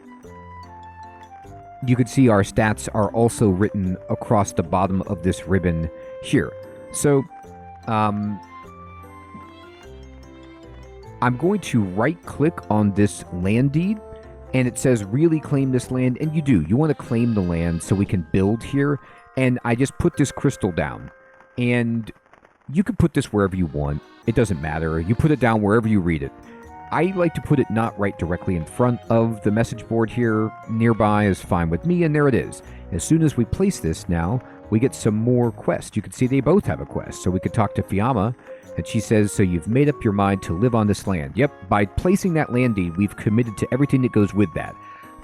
you can see our stats are also written across the bottom of this ribbon here. So, I'm going to right-click on this land deed, and it says really claim this land, and you do. You want to claim the land so we can build here, and I just put this crystal down. And you can put this wherever you want. It doesn't matter. You put it down wherever you read it. I like to put it not right directly in front of the message board here. Nearby is fine with me, and there it is. As soon as we place this now, we get some more quests. You can see they both have a quest. So we could talk to Fiamma, and she says, so you've made up your mind to live on this land. Yep, by placing that land deed, we've committed to everything that goes with that.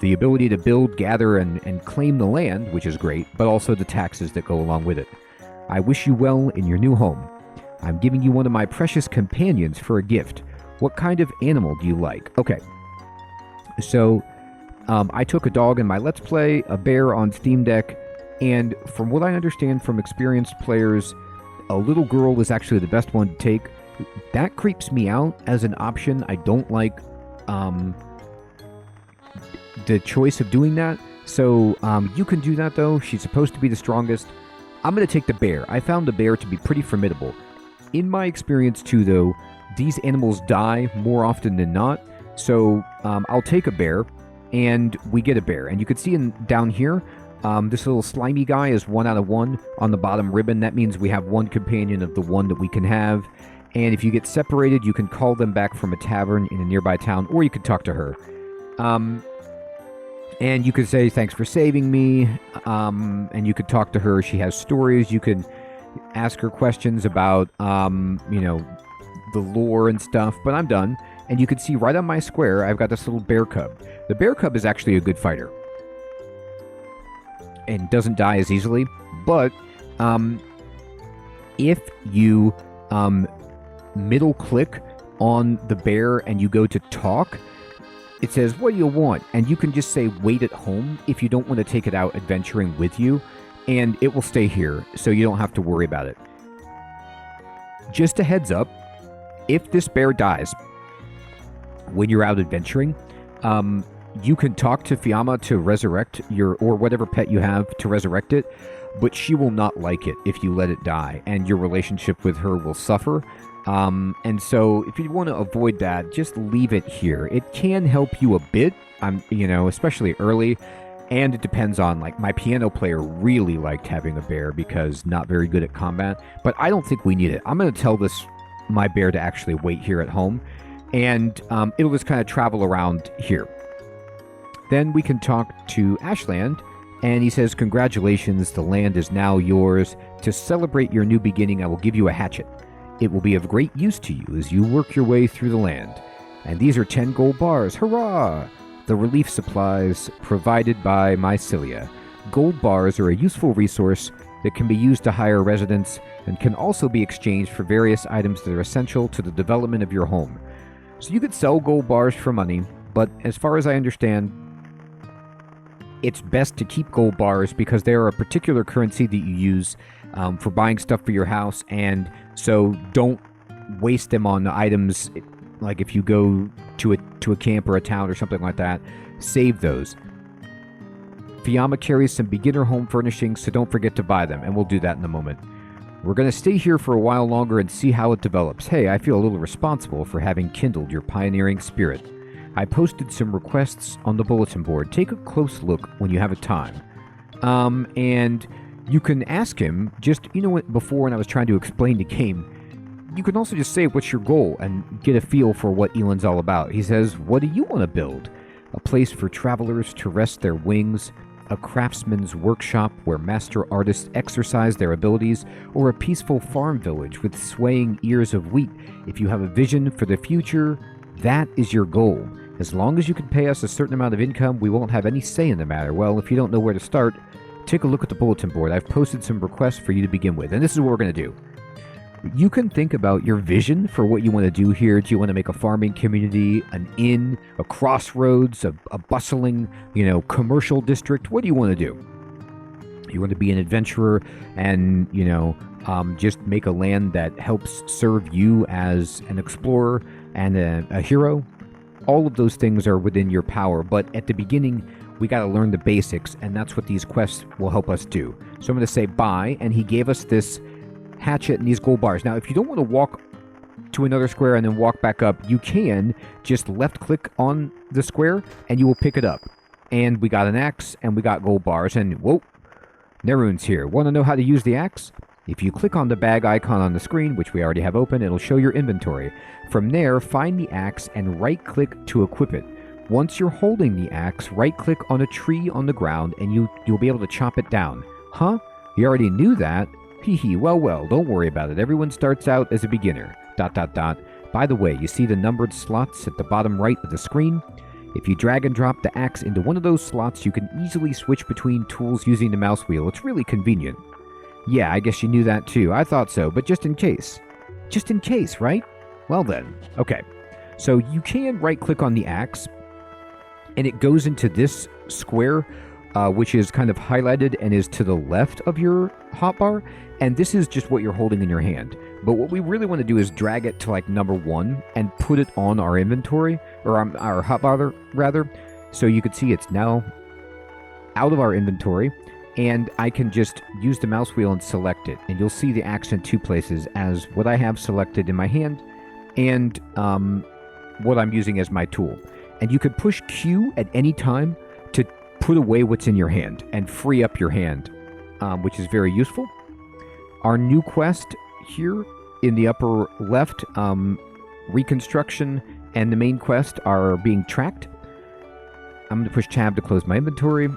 The ability to build, gather, and claim the land, which is great, but also the taxes that go along with it. I wish you well in your new home. I'm giving you one of my precious companions for a gift. What kind of animal do you like? Okay. So, I took a dog in my Let's Play, a bear on Steam Deck, and from what I understand from experienced players, a little girl is actually the best one to take. That creeps me out as an option. I don't like the choice of doing that. So, you can do that, though. She's supposed to be the strongest. I'm going to take the bear. I found the bear to be pretty formidable. In my experience, too, though, these animals die more often than not. So I'll take a bear, and we get a bear. And you can see down here, this little slimy guy is 1 out of 1 on the bottom ribbon. That means we have one companion of the one that we can have. And if you get separated, you can call them back from a tavern in a nearby town, or you could talk to her. And you could say, thanks for saving me, and you could talk to her. She has stories. You could ask her questions about, the lore and stuff, but I'm done. And you can see right on my square, I've got this little bear cub. The bear cub is actually a good fighter and doesn't die as easily, but if you middle click on the bear and you go to talk, it says, what do you want? And you can just say wait at home if you don't want to take it out adventuring with you, and it will stay here, so you don't have to worry about it. Just a heads up, if this bear dies when you're out adventuring, you can talk to Fiamma to resurrect or whatever pet you have to resurrect it, but she will not like it if you let it die, and your relationship with her will suffer. And so if you want to avoid that, just leave it here. It can help you a bit, especially early. And it depends on, my piano player really liked having a bear because not very good at combat. But I don't think we need it. I'm going to tell my bear to actually wait here at home. And it'll just kind of travel around here. Then we can talk to Ashland. And he says, congratulations, the land is now yours. To celebrate your new beginning, I will give you a hatchet. It will be of great use to you as you work your way through the land. And these are 10 gold bars. Hurrah! The relief supplies provided by Mycelia. Gold bars are a useful resource that can be used to hire residents and can also be exchanged for various items that are essential to the development of your home. So you could sell gold bars for money, but as far as I understand, it's best to keep gold bars because they are a particular currency that you use for buying stuff for your house, and so don't waste them on items. Like if you go to a camp or a town or something like that, save those. Fiamma carries some beginner home furnishings, so don't forget to buy them, and we'll do that in a moment. We're going to stay here for a while longer and see how it develops. Hey, I feel a little responsible for having kindled your pioneering spirit. I posted some requests on the bulletin board. Take a close look when you have a time. And you can ask him, before when I was trying to explain the game, you can also just say what's your goal and get a feel for what Elin's all about. He says, what do you want to build? A place for travelers to rest their wings, a craftsman's workshop where master artists exercise their abilities, or a peaceful farm village with swaying ears of wheat. If you have a vision for the future, that is your goal. As long as you can pay us a certain amount of income, we won't have any say in the matter. Well, if you don't know where to start, take a look at the bulletin board. I've posted some requests for you to begin with, and this is what we're going to do. You can think about your vision for what you want to do here. Do you want to make a farming community, an inn, a crossroads, a bustling, commercial district? What do you want to do? You want to be an adventurer and, just make a land that helps serve you as an explorer and a hero? All of those things are within your power, but at the beginning, we got to learn the basics, and that's what these quests will help us do. So I'm going to say buy, and he gave us this hatchet and these gold bars. Now, if you don't want to walk to another square and then walk back up, you can just left click on the square and you will pick it up. And we got an axe and we got gold bars, and whoa, Neroon's here. Want to know how to use the axe? If you click on the bag icon on the screen, which we already have open, it'll show your inventory. From there, find the axe and right click to equip it. Once you're holding the axe, right click on a tree on the ground and you'll be able to chop it down. Huh? You already knew that? Hee hee, well, don't worry about it. Everyone starts out as a beginner. ... By the way, you see the numbered slots at the bottom right of the screen? If you drag and drop the axe into one of those slots, you can easily switch between tools using the mouse wheel. It's really convenient. Yeah, I guess you knew that too. I thought so, but just in case. Just in case, right? Well then. Okay. So you can right-click on the axe, and it goes into this square, which is kind of highlighted and is to the left of your hotbar. And this is just what you're holding in your hand. But what we really want to do is drag it to number 1 and put it on our inventory, or our hotbar rather. So you can see it's now out of our inventory. and I can just use the mouse wheel and select it. And you'll see the axe in two places, as what I have selected in my hand and what I'm using as my tool. And you could push Q at any time to put away what's in your hand and free up your hand, which is very useful. Our new quest here in the upper left, reconstruction and the main quest are being tracked. I'm going to push tab to close my inventory.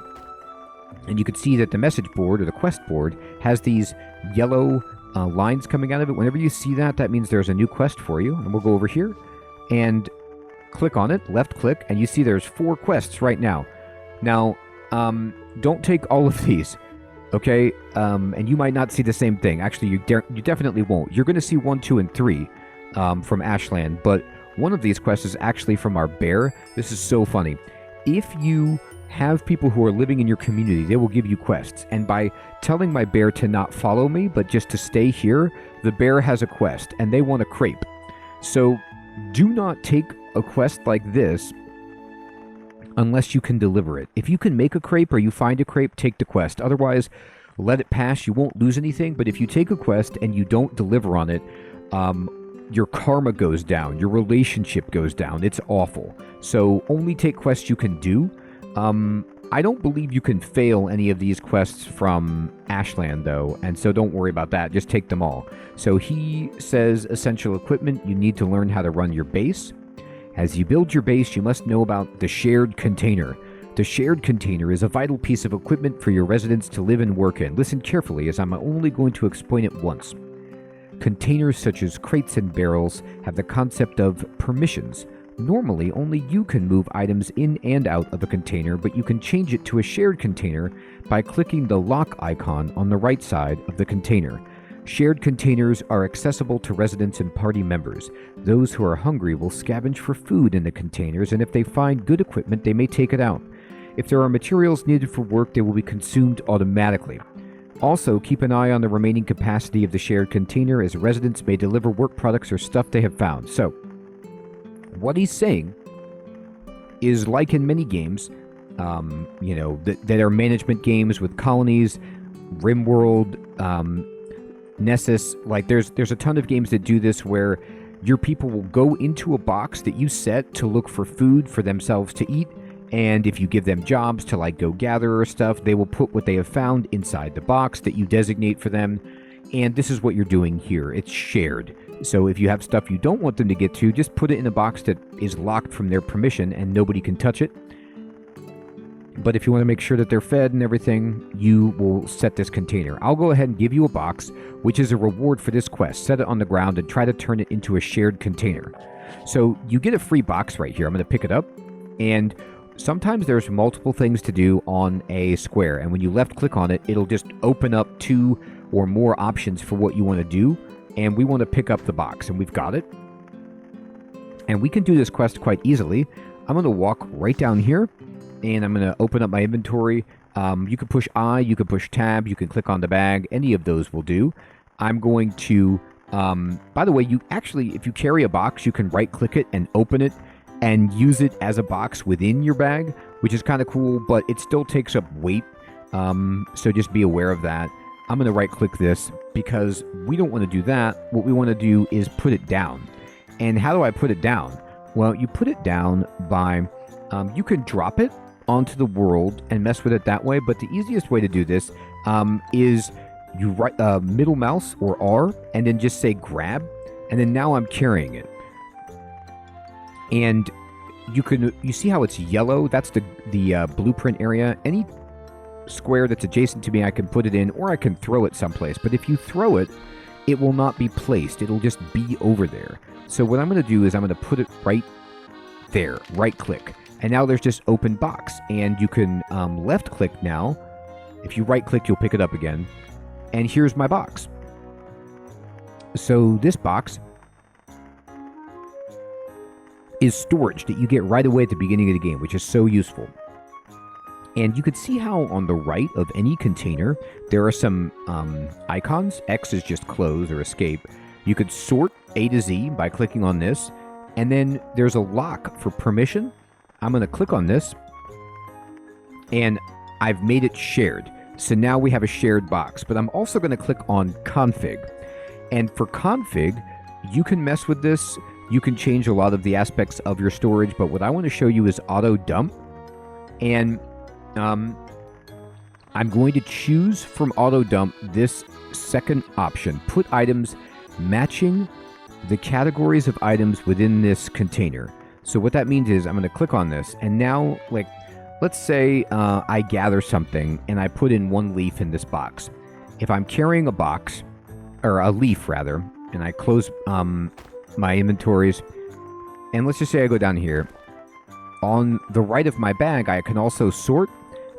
And you can see that the message board, or the quest board, has these yellow lines coming out of it. Whenever you see that, that means there's a new quest for you. And we'll go over here and click on it, left click, and you see there's 4 quests right now. Now, don't take all of these, okay? And you might not see the same thing. Actually, you definitely won't. You're going to see 1, 2, and 3 from Ashland, but one of these quests is actually from our bear. This is so funny. If you have people who are living in your community, they will give you quests. And by telling my bear to not follow me, but just to stay here, the bear has a quest, and they want a crepe. So do not take a quest like this unless you can deliver it. If you can make a crepe or you find a crepe, take the quest. Otherwise, let it pass. You won't lose anything. But if you take a quest and you don't deliver on it, your karma goes down. Your relationship goes down. It's awful. So only take quests you can do. I don't believe you can fail any of these quests from Ashland, though, and so don't worry about that. Just take them all. So he says essential equipment. You need to learn how to run your base. As you build your base, you must know about the shared container. The shared container is a vital piece of equipment for your residents to live and work in. Listen carefully, as I'm only going to explain it once. Containers such as crates and barrels have the concept of permissions. Normally, only you can move items in and out of a container, but you can change it to a shared container by clicking the lock icon on the right side of the container. Shared containers are accessible to residents and party members. Those who are hungry will scavenge for food in the containers, and if they find good equipment, they may take it out. If there are materials needed for work, they will be consumed automatically. Also, keep an eye on the remaining capacity of the shared container, as residents may deliver work products or stuff they have found. So, what he's saying is, like in many games, that are management games with colonies, RimWorld, Nessus, like there's a ton of games that do this, where your people will go into a box that you set to look for food for themselves to eat, and if you give them jobs to like go gather or stuff, they will put what they have found inside the box that you designate for them. And this is what you're doing here. It's shared. So if you have stuff you don't want them to get to, just put it in a box that is locked from their permission and nobody can touch it. But if you want to make sure that they're fed and everything, you will set this container. I'll go ahead and give you a box, which is a reward for this quest. Set it on the ground and try to turn it into a shared container. So you get a free box right here. I'm going to pick it up. And sometimes there's multiple things to do on a square. And when you left click on it, it'll just open up 2 or more options for what you want to do. And we want to pick up the box, and we've got it. And we can do this quest quite easily. I'm going to walk right down here, and I'm going to open up my inventory. You can push I, you can push tab, you can click on the bag. Any of those will do. I'm going to, by the way, if you carry a box, you can right-click it and open it and use it as a box within your bag, which is kind of cool, but it still takes up weight. So just be aware of that. I'm going to right-click this because we don't want to do that. What we want to do is put it down. And how do I put it down? Well, you put it down by, you can drop it onto the world and mess with it that way, but the easiest way to do this is you write middle mouse or R and then just say grab, and then now I'm carrying it. And you see how it's yellow? That's the blueprint area. Any square that's adjacent to me, I can put it in, or I can throw it someplace. But if you throw it, it will not be placed. It'll just be over there. So what I'm going to do is I'm going to put it right there, right click. And now there's just open box. And you can left click now. If you right click, you'll pick it up again. And here's my box. So this box is storage that you get right away at the beginning of the game, which is so useful. And you can see how on the right of any container, there are some icons. X is just close or escape. You could sort A to Z by clicking on this. And then there's a lock for permission. I'm going to click on this. And I've made it shared. So now we have a shared box, but I'm also going to click on config. And for config, you can mess with this. You can change a lot of the aspects of your storage, but what I want to show you is auto dump. And I'm going to choose from auto dump this second option, put items matching the categories of items within this container. So what that means is I'm going to click on this, and now, like, let's say I gather something and I put in one leaf in this box. If I'm carrying a box, or a leaf rather, and I close my inventories, and let's just say I go down here, on the right of my bag I can also sort.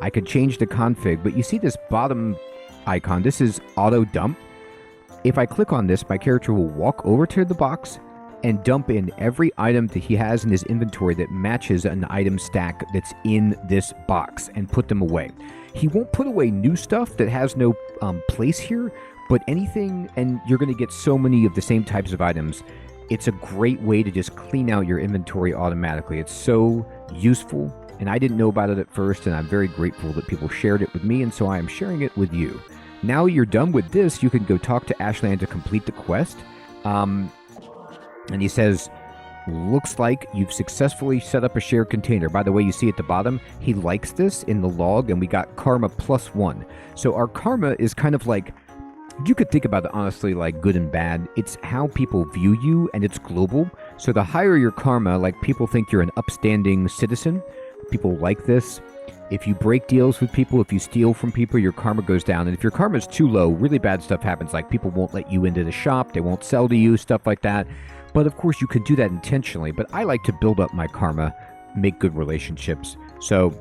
I could change the config, but you see this bottom icon, this is auto dump. If I click on this, my character will walk over to the box and dump in every item that he has in his inventory that matches an item stack that's in this box and put them away. He won't put away new stuff that has no place here, but anything, and you're going to get so many of the same types of items. It's a great way to just clean out your inventory automatically. It's so useful, and I didn't know about it at first, and I'm very grateful that people shared it with me, and so I am sharing it with you. Now you're done with this, you can go talk to Ashland to complete the quest. And he says, looks like you've successfully set up a shared container. By the way, you see at the bottom, he likes this in the log, and we got karma +1. So our karma is kind of like, you could think about it honestly like good and bad. It's how people view you, and it's global. So the higher your karma, like people think you're an upstanding citizen. People like this. If you break deals with people, if you steal from people, your karma goes down. And if your karma is too low, really bad stuff happens. Like people won't let you into the shop, they won't sell to you, stuff like that. But of course you can do that intentionally. But I like to build up my karma, make good relationships. So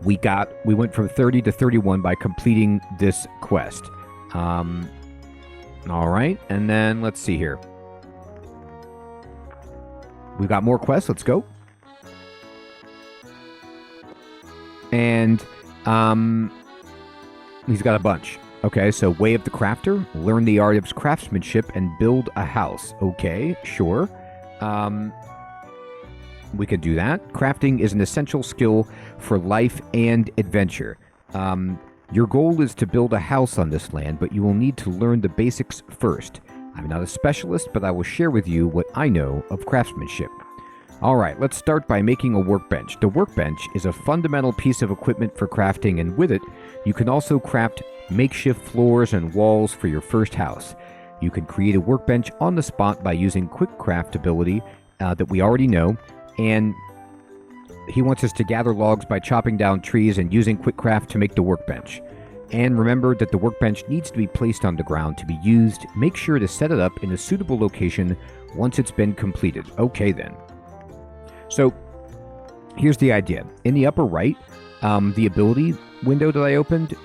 we went from 30 to 31 by completing this quest. All right, and then let's see here. We've got more quests. Let's go. And he's got a bunch. Okay, so Way of the Crafter, learn the art of craftsmanship and build a house. Okay, sure. We could do that. Crafting is an essential skill for life and adventure. Your goal is to build a house on this land, but you will need to learn the basics first. I'm not a specialist, but I will share with you what I know of craftsmanship. Alright, let's start by making a workbench. The workbench is a fundamental piece of equipment for crafting, and with it, you can also craft makeshift floors and walls for your first house. You can create a workbench on the spot by using quick craft ability that we already know, and he wants us to gather logs by chopping down trees and using quick craft to make the workbench. And remember that the workbench needs to be placed on the ground to be used. Make sure to set it up in a suitable location once it's been completed. Okay then. So here's the idea. In the upper right, the ability window that I opened,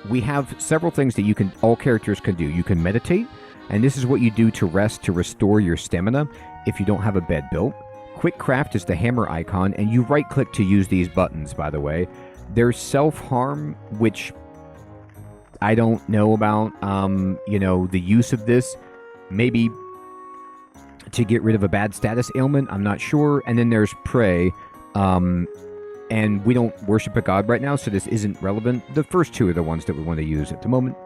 we have several things that all characters can do. You can meditate, and this is what you do to rest to restore your stamina if you don't have a bed built. Quick craft is the hammer icon, and you right click to use these buttons, by the way. There's self-harm, which I don't know about, the use of this. Maybe to get rid of a bad status ailment, I'm not sure. And then there's pray, and we don't worship a god right now, so this isn't relevant. The first two are the ones that we want to use at the moment.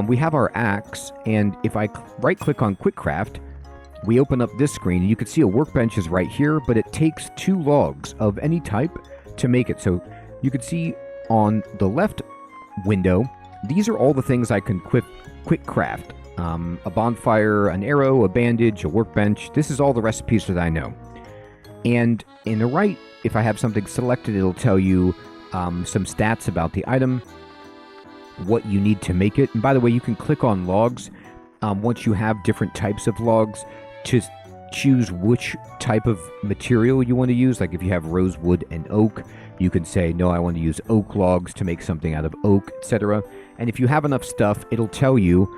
We have our axe, and if I right-click on quick craft, we open up this screen, and you can see a workbench is right here, but it takes 2 logs of any type to make it. So you can see on the left window, these are all the things I can quick craft. A bonfire, an arrow, a bandage, a workbench. This is all the recipes that I know. And in the right, if I have something selected, it'll tell you some stats about the item, what you need to make it. And by the way, you can click on logs once you have different types of logs to choose which type of material you want to use. Like if you have rosewood and oak, you can say, no, I want to use oak logs to make something out of oak, etc. And if you have enough stuff, it'll tell you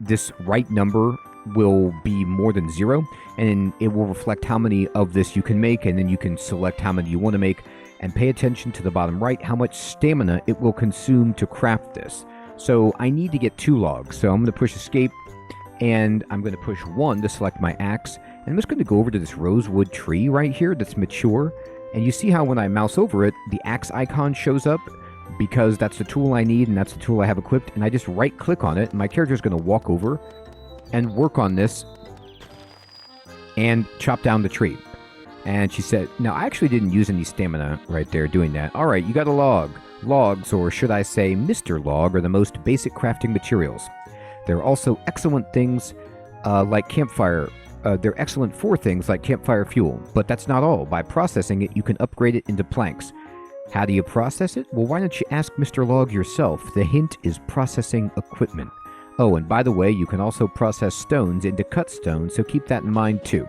this right number will be more than 0, and it will reflect how many of this you can make, and then you can select how many you want to make, and pay attention to the bottom right, how much stamina it will consume to craft this. So I need to get 2 logs, so I'm going to push escape, and I'm going to push 1 to select my axe, and I'm just going to go over to this rosewood tree right here that's mature, and you see how when I mouse over it, the axe icon shows up. because that's the tool I need and that's the tool I have equipped, and I just right click on it and my character is going to walk over and work on this and chop down the tree. And she said, now I actually didn't use any stamina right there doing that. All right, you got a log. Logs, or should I say Mr. Log, are the most basic crafting materials. They're also excellent things like campfire. They're excellent for things like campfire fuel, but that's not all. By processing it, you can upgrade it into planks. How do you process it? Well, why don't you ask Mr. Log yourself? The hint is processing equipment. Oh, and by the way, you can also process stones into cut stone, so keep that in mind too.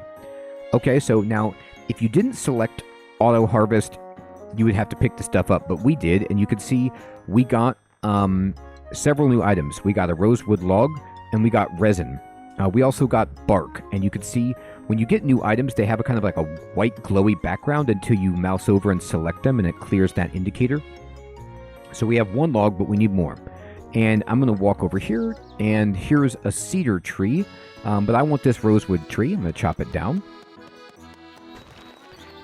Okay, so now, if you didn't select auto harvest, you would have to pick the stuff up, but we did, and you can see we got several new items. We got a rosewood log, and we got resin. We also got bark, and you can see when you get new items, they have a kind of like a white glowy background until you mouse over and select them, and it clears that indicator. So we have one log, but we need more. And I'm going to walk over here, and here's a cedar tree, but I want this rosewood tree. I'm going to chop it down.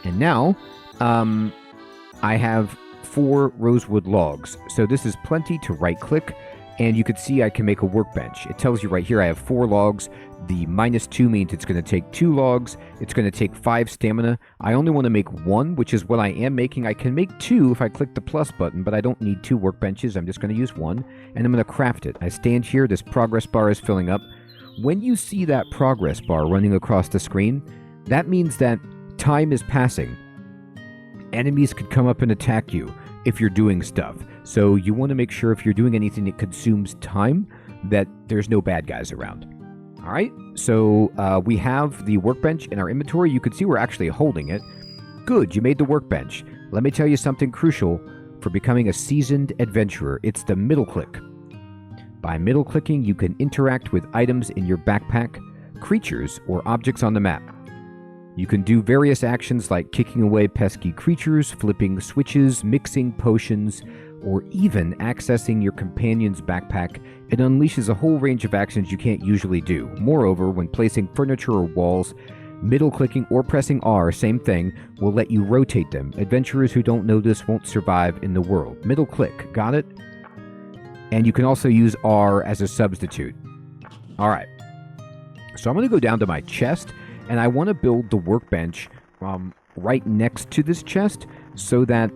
And now, I have 4 rosewood logs. So this is plenty to right-click, and you can see I can make a workbench. It tells you right here I have 4 logs. The -2 means it's going to take 2 logs. It's going to take 5 stamina. I only want to make 1, which is what I am making. I can make 2 if I click the plus button, but I don't need 2 workbenches. I'm just going to use 1, and I'm going to craft it. I stand here. This progress bar is filling up. When you see that progress bar running across the screen, that means that time is passing. Enemies could come up and attack you if you're doing stuff. So you want to make sure if you're doing anything that consumes time, that there's no bad guys around. All right, so we have the workbench in our inventory. You can see we're actually holding it. Good, you made the workbench. Let me tell you something crucial for becoming a seasoned adventurer. It's the middle click. By middle clicking, you can interact with items in your backpack, creatures, or objects on the map. You can do various actions like kicking away pesky creatures, flipping switches, mixing potions, or even accessing your companion's backpack. It unleashes a whole range of actions you can't usually do. Moreover, when placing furniture or walls, middle-clicking or pressing R, same thing, will let you rotate them. Adventurers who don't know this won't survive in the world. Middle-click, got it? And you can also use R as a substitute. All right. So I'm going to go down to my chest, and I want to build the workbench right next to this chest so that,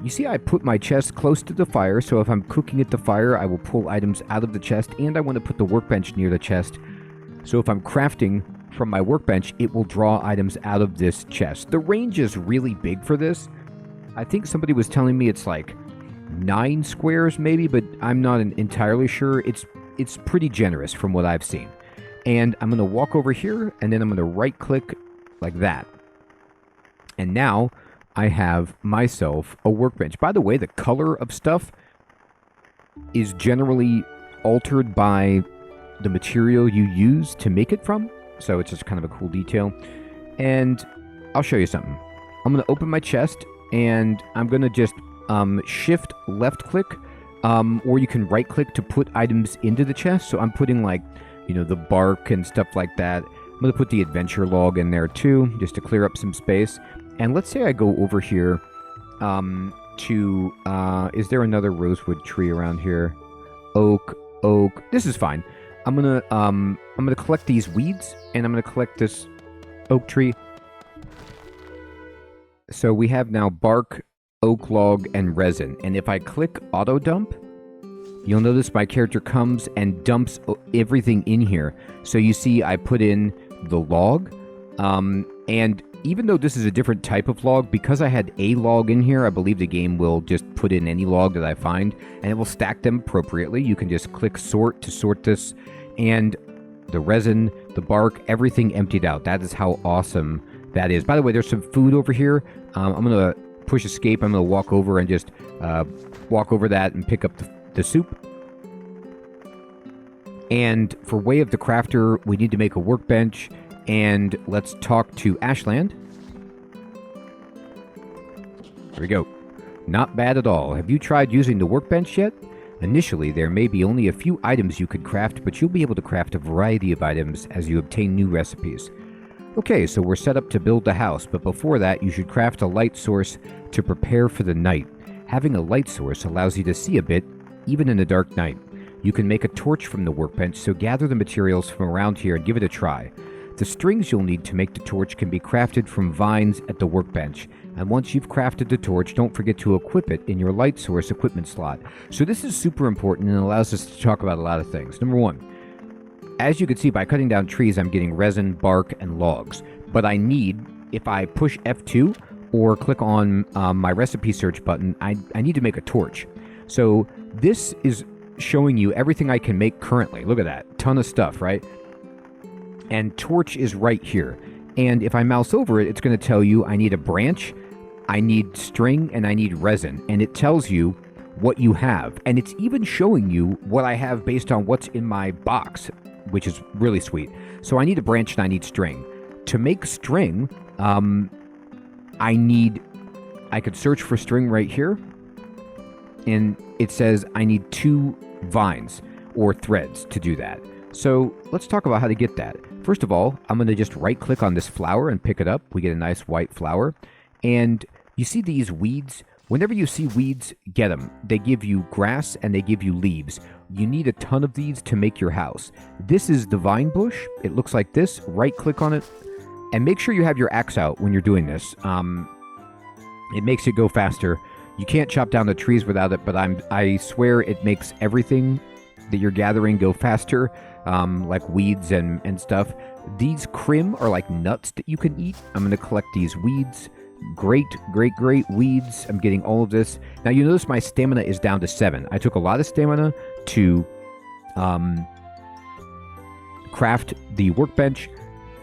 you see I put my chest close to the fire, so if I'm cooking at the fire, I will pull items out of the chest, and I want to put the workbench near the chest, so if I'm crafting from my workbench, it will draw items out of this chest. The range is really big for this. I think somebody was telling me it's like 9 squares maybe, but I'm not entirely sure. It's pretty generous from what I've seen. And I'm going to walk over here, and then I'm going to right-click like that. And now I have myself a workbench. By the way, the color of stuff is generally altered by the material you use to make it from. So it's just kind of a cool detail. And I'll show you something. I'm going to open my chest, and I'm going to just shift left-click, or you can right-click to put items into the chest. So I'm putting, like, you know, the bark and stuff like that. I'm going to put the adventure log in there too, just to clear up some space. And let's say I go over here to, is there another rosewood tree around here? Oak. This is fine. I'm going to collect these weeds, and I'm going to collect this oak tree. So we have now bark, oak log, and resin. And if I click auto dump, you'll notice my character comes and dumps everything in here. So you see I put in the log, and even though this is a different type of log, because I had a log in here, I believe the game will just put in any log that I find, and it will stack them appropriately. You can just click sort to sort this, and the resin, the bark, everything emptied out. That is how awesome that is. By the way, there's some food over here. I'm going to push escape. I'm going to walk over and just walk over that and pick up the soup. And for Way of the Crafter, we need to make a workbench. And let's talk to Ashland. There we go. Not bad at all. Have you tried using the workbench yet? Initially, there may be only a few items you could craft, but you'll be able to craft a variety of items as you obtain new recipes. Okay, so we're set up to build the house, but before that, you should craft a light source to prepare for the night. Having a light source allows you to see a bit, even in a dark night. You can make a torch from the workbench, so gather the materials from around here and give it a try. The strings you'll need to make the torch can be crafted from vines at the workbench, and once you've crafted the torch, don't forget to equip it in your light source equipment slot. So this is super important and allows us to talk about a lot of things. Number one, as you can see, by cutting down trees, I'm getting resin, bark, and logs. But I need, if I push F2 or click on my recipe search button, I need to make a torch. So this is showing you everything I can make currently. Look at that. Ton of stuff, right? And torch is right here. And if I mouse over it, it's going to tell you I need a branch, I need string, and I need resin. And it tells you what you have. And it's even showing you what I have based on what's in my box, which is really sweet. So I need a branch and I need string. To make string, I could search for string right here. And it says I need 2 vines or threads to do that. So let's talk about how to get that. First of all, I'm going to just right click on this flower and pick it up. We get a nice white flower. And you see these weeds? Whenever you see weeds, get them. They give you grass and they give you leaves. You need a ton of these to make your house. This is the vine bush. It looks like this. Right click on it and make sure you have your axe out when you're doing this. It makes it go faster. You can't chop down the trees without it, but I swear it makes everything that you're gathering go faster, like weeds and stuff. These crim are like nuts that you can eat. I'm going to collect these weeds. Great weeds. I'm getting all of this. Now you notice my stamina is down to 7. I took a lot of stamina to craft the workbench,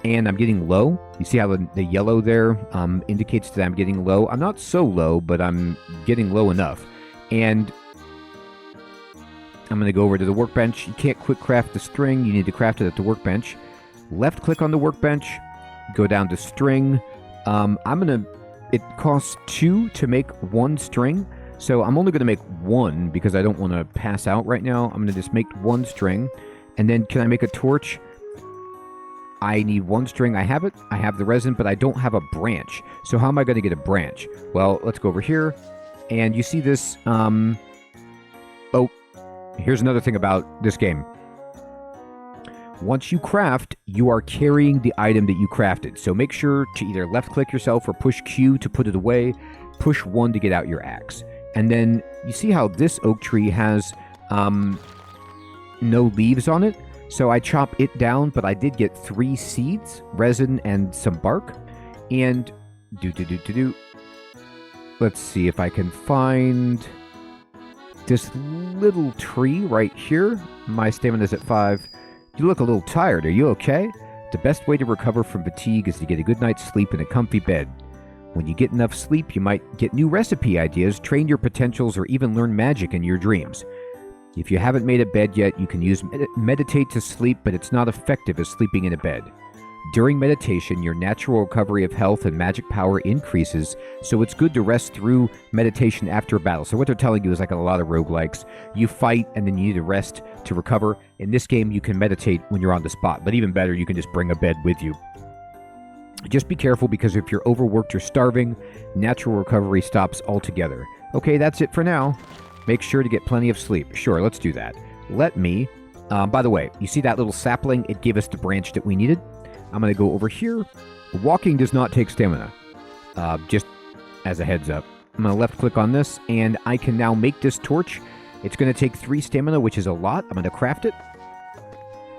and I'm getting low. You see how the yellow there indicates that I'm getting low. I'm not so low, but I'm getting low enough. And I'm going to go over to the workbench. You can't quick craft the string. You need to craft it at the workbench. Left click on the workbench. Go down to string. It costs 2 to make 1 string. So I'm only going to make 1 because I don't want to pass out right now. I'm going to just make 1 string. And then can I make a torch? I need 1 string. I have it. I have the resin, but I don't have a branch. So how am I going to get a branch? Well, let's go over here. And you see this. Here's another thing about this game. Once you craft, you are carrying the item that you crafted. So make sure to either left click yourself or push Q to put it away. Push 1 to get out your axe. And then you see how this oak tree has no leaves on it. So I chop it down, but I did get 3 seeds, resin, and some bark. And let's see if I can find this little tree right here. My stamina is at 5. You look a little tired. Are you okay? The best way to recover from fatigue is to get a good night's sleep in a comfy bed. When you get enough sleep, you might get new recipe ideas, train your potentials, or even learn magic in your dreams. If you haven't made a bed yet, you can use meditate to sleep, but it's not effective as sleeping in a bed. During meditation, your natural recovery of health and magic power increases, so it's good to rest through meditation after a battle. So what they're telling you is like a lot of roguelikes. You fight, and then you need to rest to recover. In this game, you can meditate when you're on the spot, but even better, you can just bring a bed with you. Just be careful, because if you're overworked or starving, natural recovery stops altogether. Okay, that's it for now. Make sure to get plenty of sleep. Sure, let's do that. Let me... by the way, you see that little sapling? It gave us the branch that we needed. I'm going to go over here. Walking does not take stamina. Just as a heads up. I'm going to left click on this, and I can now make this torch. It's going to take 3 stamina, which is a lot. I'm going to craft it.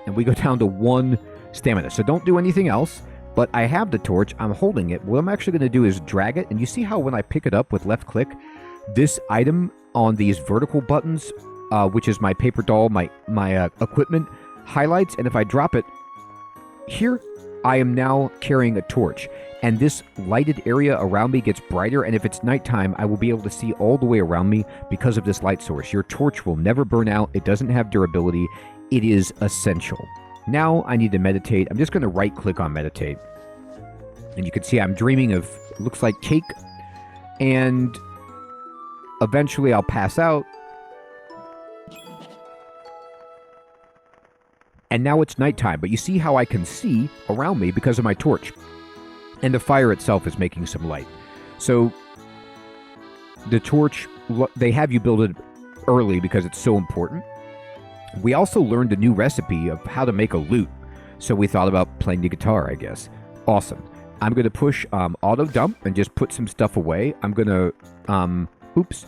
And we go down to 1 stamina. So don't do anything else. But I have the torch. I'm holding it. What I'm actually going to do is drag it. And you see how when I pick it up with left click, this item on these vertical buttons, which is my paper doll, my equipment, highlights. And if I drop it here, I am now carrying a torch, and this lighted area around me gets brighter, and if it's nighttime, I will be able to see all the way around me because of this light source. Your torch will never burn out. It doesn't have durability. It is essential. Now I need to meditate. I'm just going to right-click on meditate, and you can see I'm dreaming of, looks like cake, and eventually I'll pass out. And now it's nighttime, but you see how I can see around me because of my torch. And the fire itself is making some light. So the torch they have you build it early because it's so important. We also learned a new recipe of how to make a lute. So we thought about playing the guitar, I guess. Awesome. I'm going to push auto dump and just put some stuff away. I'm going to, oops,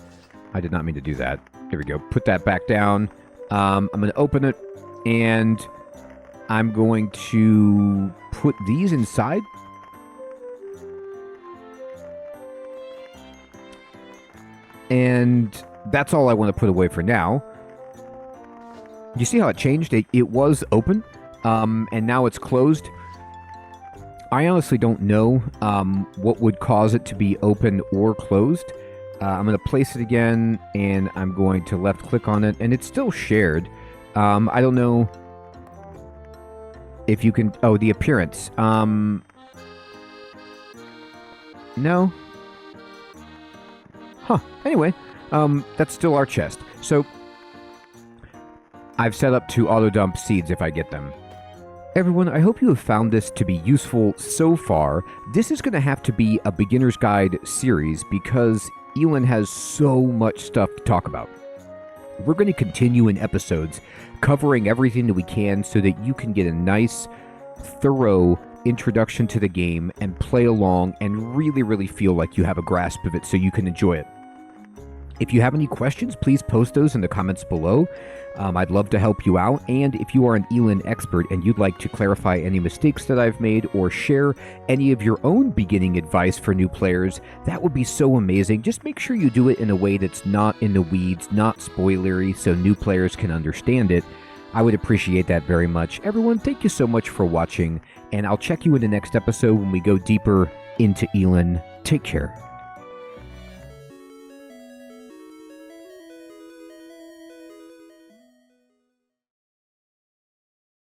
I did not mean to do that. Here we go. Put that back down. I'm going to open it, and I'm going to put these inside. And that's all I want to put away for now. You see how it changed? It was open, and now it's closed. I honestly don't know what would cause it to be open or closed. I'm going to place it again, and I'm going to left click on it, and it's still shared. I don't know if you can... Oh, the appearance. No. Huh. Anyway, that's still our chest. So I've set up to auto dump seeds if I get them. Everyone, I hope you have found this to be useful so far. This is going to have to be a beginner's guide series because Elin has so much stuff to talk about. We're going to continue in episodes covering everything that we can so that you can get a nice, thorough introduction to the game and play along and really feel like you have a grasp of it so you can enjoy it. If you have any questions, please post those in the comments below. I'd love to help you out. And if you are an Elin expert and you'd like to clarify any mistakes that I've made or share any of your own beginning advice for new players, that would be so amazing. Just make sure you do it in a way that's not in the weeds, not spoilery, so new players can understand it. I would appreciate that very much. Everyone, thank you so much for watching, and I'll check you in the next episode when we go deeper into Elin. Take care.